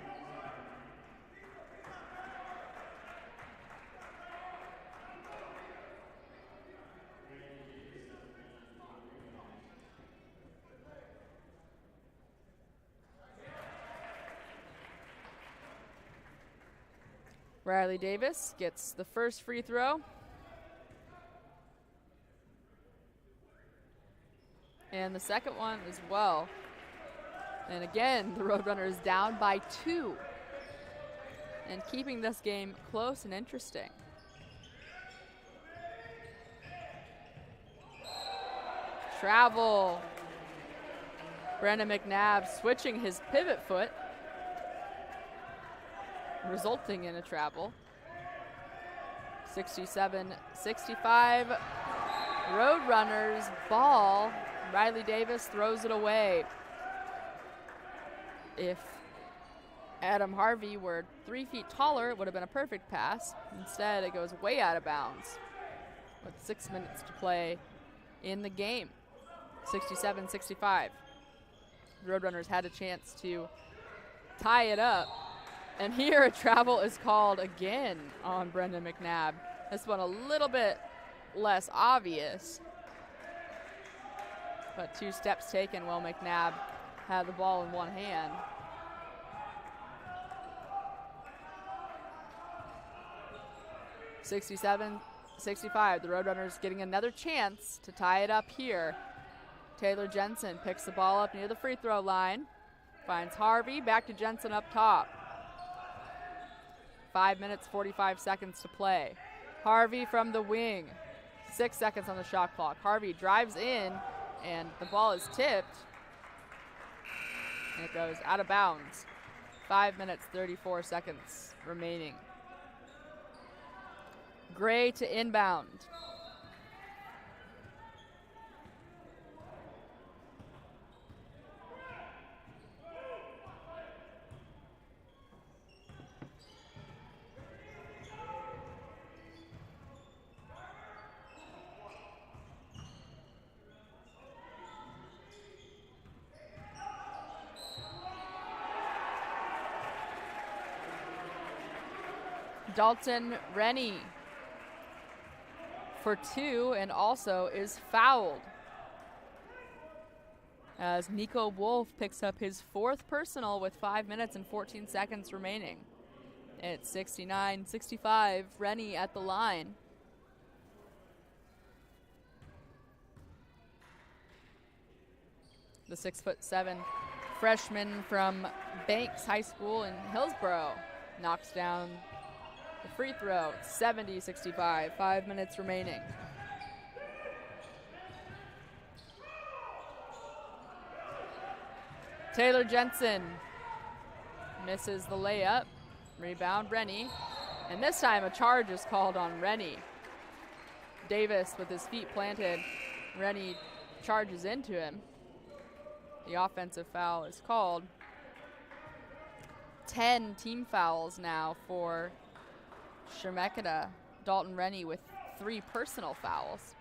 Riley Davis gets the first free throw. And the second one as well. And again, the Roadrunners down by two. And keeping this game close and interesting. Travel. Brandon McNabb switching his pivot foot, resulting in a travel. 67-65. Roadrunners ball. Riley Davis throws it away. If Adam Harvey were 3 feet taller, it would have been a perfect pass. Instead, it goes way out of bounds with 6 minutes to play in the game. 67-65. Roadrunners had a chance to tie it up. And here a travel is called again on Brendan McNabb. This one a little bit less obvious. But 2 steps taken while McNabb had the ball in one hand. (67-65). The Roadrunners getting another chance to tie it up here. Taylor Jensen picks the ball up near the free throw line. Finds Harvey, back to Jensen up top. 5 minutes, 45 seconds to play. Harvey from the wing. 6 seconds on the shot clock. Harvey drives in, and the ball is tipped. And it goes out of bounds. 5 minutes, 34 seconds remaining. Gray to inbound. Dalton Rennie for 2 and also is fouled, as Nico Wolf picks up his 4th personal with 5 minutes and 14 seconds remaining. It's 69-65, Rennie at the line. The 6'7" freshman from Banks High School in Hillsboro knocks down the free throw. 70-65, 5 minutes remaining. Taylor Jensen misses the layup. Rebound, Rennie. And this time a charge is called on Rennie. Davis with his feet planted. Rennie charges into him. The offensive foul is called. 10 team fouls now for Chemeketa. Dalton Rennie with 3 personal fouls.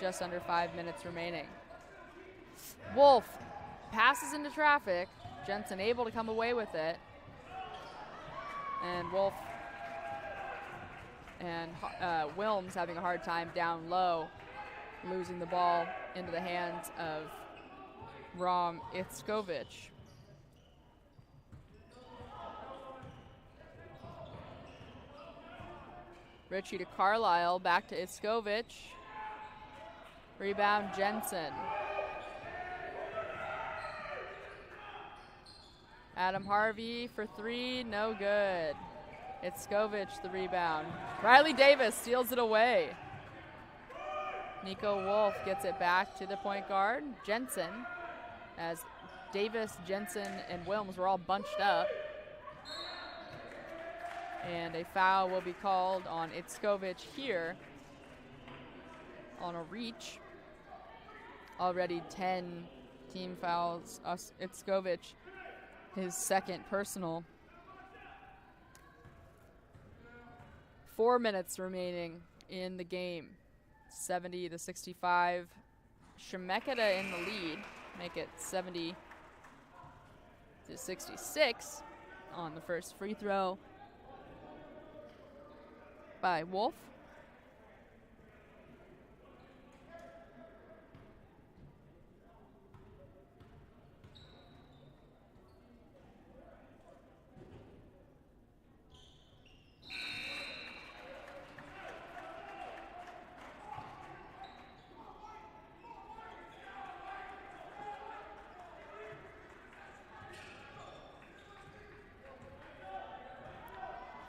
Just under 5 minutes remaining. Wolf passes into traffic. Jensen able to come away with it. And Wolf and Wilms having a hard time down low, losing the ball into the hands of Rom Itzkovich. Ritchie to Carlisle, back to Itzkovich. Rebound, Jensen. Adam Harvey for 3, no good. Itzkovich the rebound. Riley Davis steals it away. Nico Wolf gets it back to the point guard, Jensen, as Davis, Jensen, and Wilms were all bunched up. And a foul will be called on Itzkovich here on a reach. Already 10 team fouls. Itzkovich, his 2nd personal. 4 minutes remaining in the game. 70-65. Chemeketa in the lead. Make it 70-66 on the first free throw by Wolf.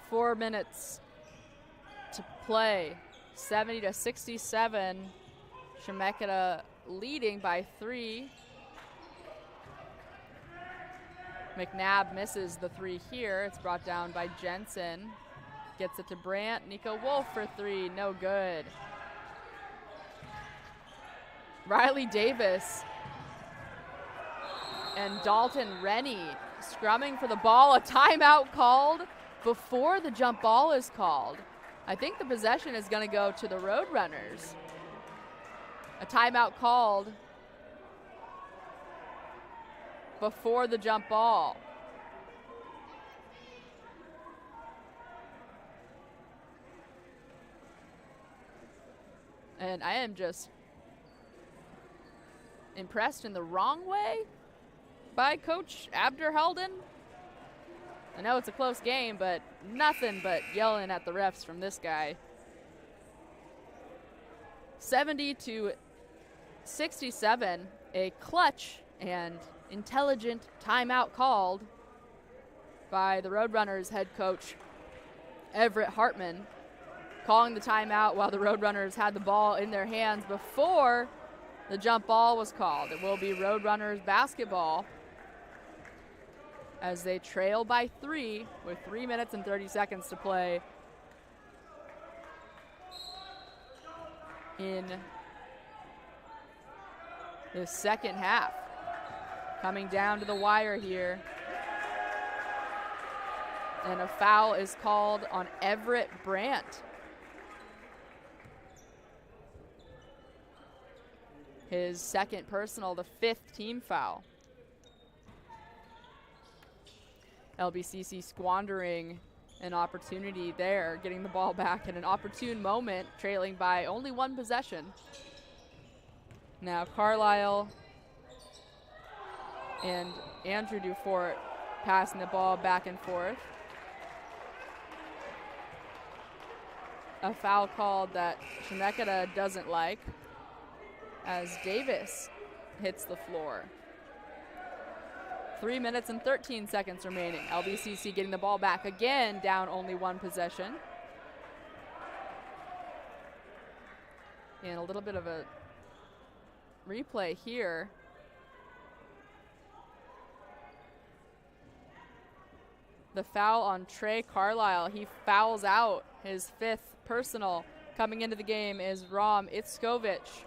Four minutes to play. 70-67. Chemeketa leading by 3. McNabb misses the 3 here. It's brought down by Jensen. Gets it to Brandt. Nico Wolf for 3, no good. Riley Davis and Dalton Rennie scrumming for the ball. A timeout called before the jump ball is called. I think the possession is going to go to the Roadrunners. A timeout called before the jump ball. And I am just impressed in the wrong way by Coach Abderhalden. I know it's a close game, but nothing but yelling at the refs from this guy. 70-67, a clutch and intelligent timeout called by the Roadrunners head coach Everett Hartman, calling the timeout while the Roadrunners had the ball in their hands before the jump ball was called. It will be Roadrunners basketball as they trail by 3 with 3 minutes and 30 seconds to play in the second half. Coming down to the wire here. And a foul is called on Everett Brandt. His 2nd personal, the 5th team foul. LBCC squandering an opportunity there, getting the ball back in an opportune moment, trailing by only 1 possession. Now Carlisle and Andrew Dufort passing the ball back and forth. A foul called that Chemeketa doesn't like as Davis hits the floor. 3 minutes and 13 seconds remaining. LBCC getting the ball back again, down only 1 possession. And a little bit of a replay here. The foul on Trey Carlisle. He fouls out his 5th personal. Coming into the game is Rom Itzkovich.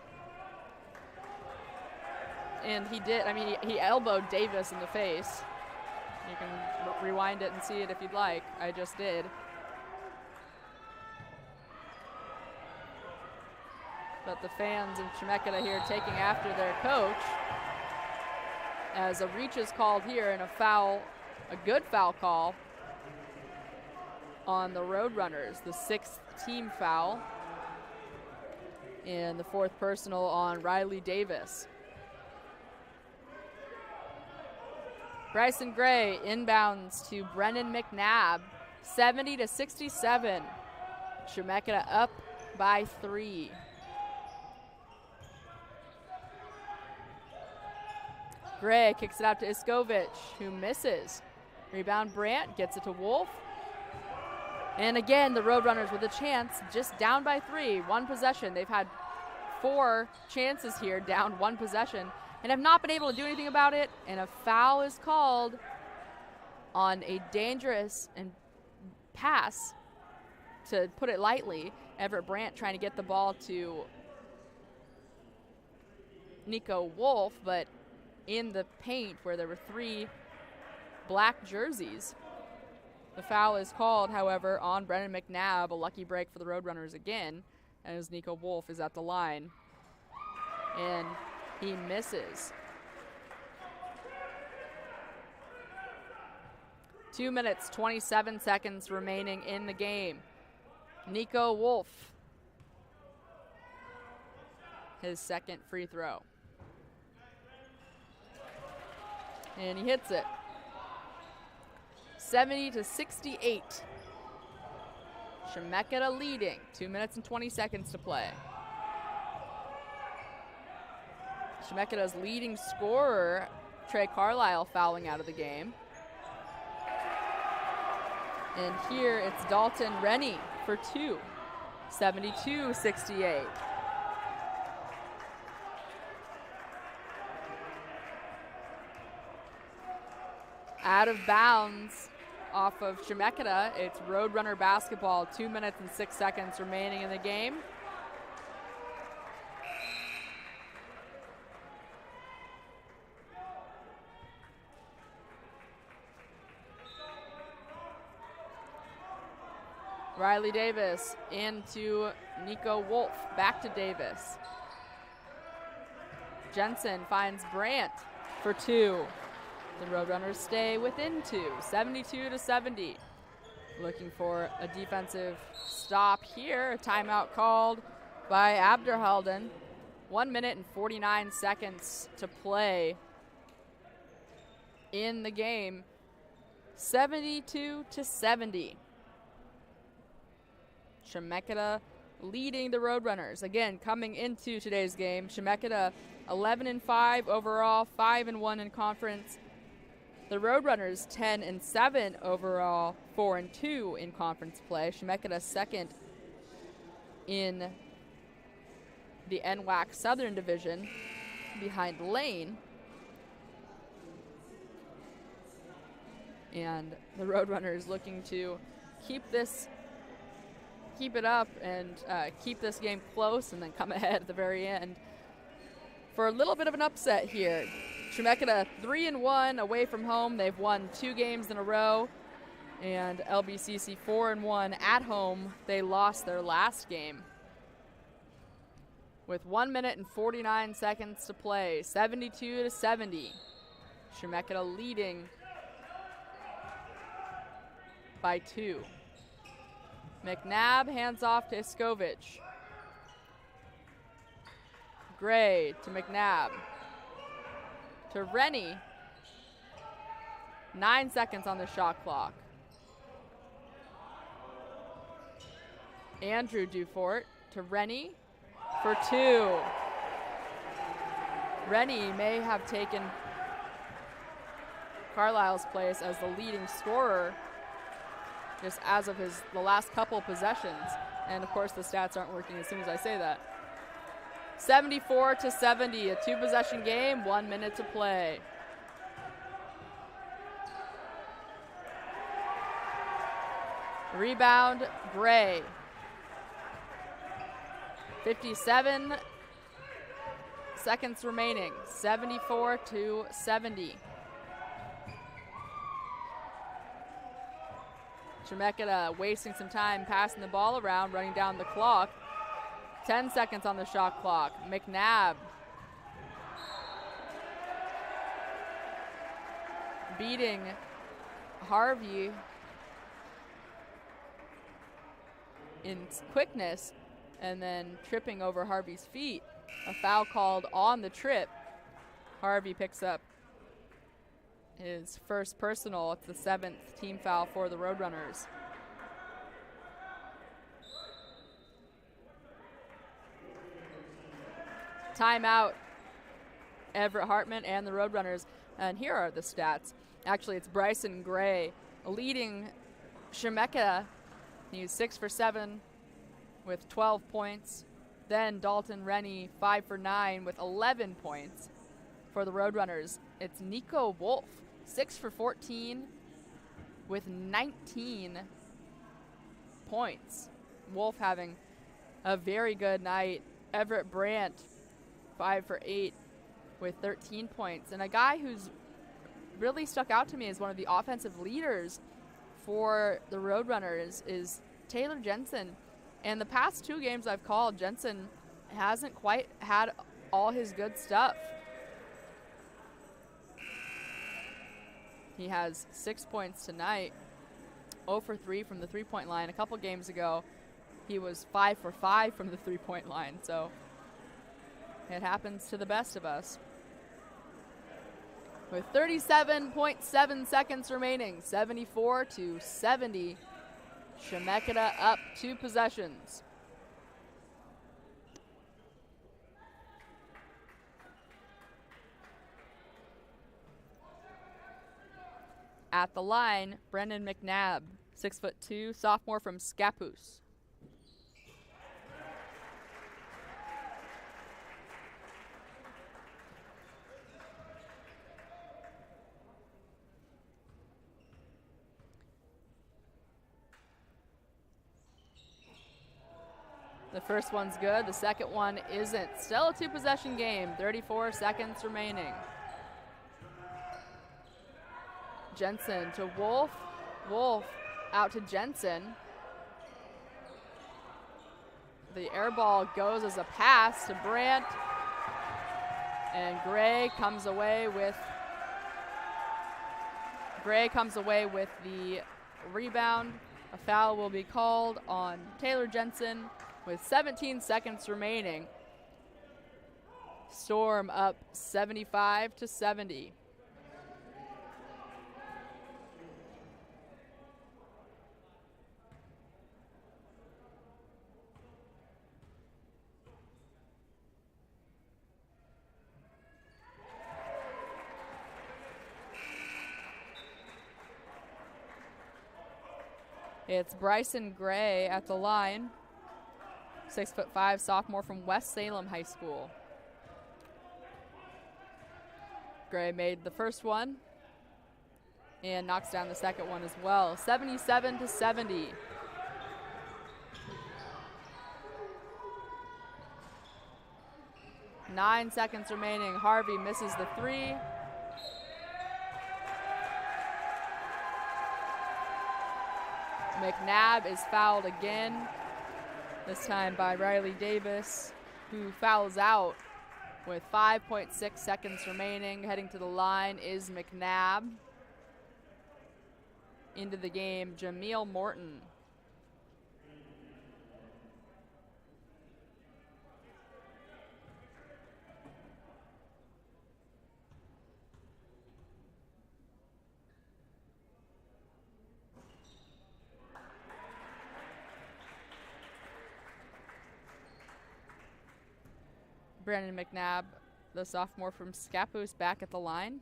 And he did, I mean, he elbowed Davis in the face. You can rewind it and see it if you'd like. I just did. But the fans of Chemeketa here taking after their coach as a reach is called here and a foul, a good foul call on the Roadrunners, the 6th team foul, and the 4th personal on Riley Davis. Bryson Gray inbounds to Brennan McNabb, 70-67. Chemeketa up by 3. Gray kicks it out to Iskovich, who misses. Rebound Brandt gets it to Wolf. And again, the Roadrunners with a chance, just down by 3, 1 possession. They've had 4 chances here, down 1 possession, and have not been able to do anything about it. And a foul is called on a dangerous and pass, to put it lightly. Everett Brandt trying to get the ball to Nico Wolf, but in the paint where there were 3 black jerseys. The foul is called, however, on Brennan McNabb. A lucky break for the Roadrunners again, as Nico Wolf is at the line. And he misses. 2 minutes, 27 seconds remaining in the game. Nico Wolf, his 2nd free throw. And he hits it. 70-68. Chemeketa leading. 2 minutes and 20 seconds to play. Chemeketa's leading scorer, Trey Carlisle, fouling out of the game. And here it's Dalton Rennie for 2. 72-68. Out of bounds off of Chemeketa. It's Roadrunner basketball. 2 minutes and 6 seconds remaining in the game. Riley Davis into Nico Wolf. Back to Davis. Jensen finds Brandt for 2. The Roadrunners stay within 2, 72-70. Looking for a defensive stop here. A timeout called by Abderhalden. 1 minute and 49 seconds to play in the game. 72-70. Chemeketa leading the Roadrunners. Again, coming into today's game, Chemeketa 11-5 overall, 5-1 in conference. The Roadrunners 10-7 overall, 4-2 in conference play. Chemeketa 2nd in the NWAC Southern Division, behind Lane. And the Roadrunners looking to keep it up and keep this game close and then come ahead at the very end for a little bit of an upset here. Chemeketa 3-1 away from home. They've won 2 games in a row. And LBCC 4-1 at home. They lost their last game. With 1 minute and 49 seconds to play, 72-70. Chemeketa leading by 2. McNabb hands off to Iskovich. Gray to McNabb. To Rennie. 9 seconds on the shot clock. Andrew Dufort to Rennie for 2. Rennie may have taken Carlisle's place as the leading scorer just as of the last couple possessions. And of course the stats aren't working as soon as I say that. 74-70, a 2-possession game, 1 minute to play. Rebound, Gray. 57 seconds remaining, 74-70. Chemeketa wasting some time passing the ball around, running down the clock. 10 seconds on the shot clock. McNabb beating Harvey in quickness and then tripping over Harvey's feet. A foul called on the trip. Harvey picks up his first personal. It's the 7th team foul for the Roadrunners. Timeout, Everett Hartman and the Roadrunners. And here are the stats. Actually, it's Bryson Gray leading Chemeketa. He's 6 for 7 with 12 points. Then Dalton Rennie, 5 for 9 with 11 points. For the Roadrunners, it's Nico Wolf, 6 for 14 with 19 points. Wolf having a very good night. Everett Brandt, 5 for 8 with 13 points. And a guy who's really stuck out to me as one of the offensive leaders for the Roadrunners is Taylor Jensen. And the past 2 games I've called, Jensen hasn't quite had all his good stuff. He has 6 points tonight, 0 for 3 from the three-point line. A couple games ago, he was 5 for 5 from the three-point line. So it happens to the best of us. With 37.7 seconds remaining, 74-70. Chemeketa up 2 possessions. At the line, Brendan McNabb, 6'2", sophomore from Scappoose. The first one's good, the second one isn't. Still a 2-possession game, 34 seconds remaining. Jensen to Wolf. Wolf out to Jensen. The air ball goes as a pass to Brandt. And Gray comes away with the rebound. A foul will be called on Taylor Jensen with 17 seconds remaining. Storm up 75-70. It's Bryson Gray at the line, 6'5", sophomore from West Salem High School. Gray made the first one and knocks down the second one as well. 77-70. Nine seconds remaining. Harvey misses the 3. McNabb is fouled again, this time by Riley Davis, who fouls out with 5.6 seconds remaining. Heading to the line is McNabb. Into the game, Jameel Morton. Brandon McNabb, the sophomore from Scappoose, back at the line.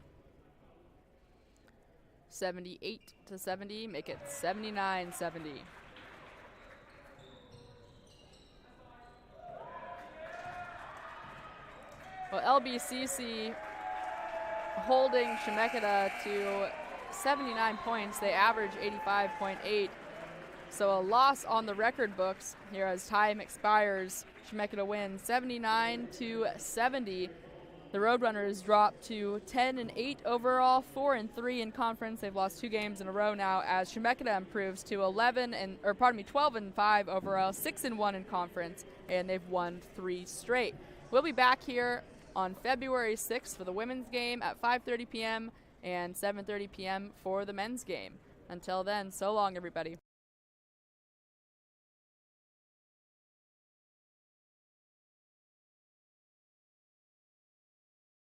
78-70, make it 79-70. Well, LBCC holding Chemeketa to 79 points. They average 85.8. So a loss on the record books here as time expires. Chemeketa wins 79-70. The Roadrunners drop to 10-8 overall, 4-3 in conference. They've lost 2 games in a row now as Chemeketa improves to 12-5 overall, 6-1 in conference, and they've won 3 straight. We'll be back here on February 6th for the women's game at 5:30 p.m. and 7:30 p.m. for the men's game. Until then, so long, everybody.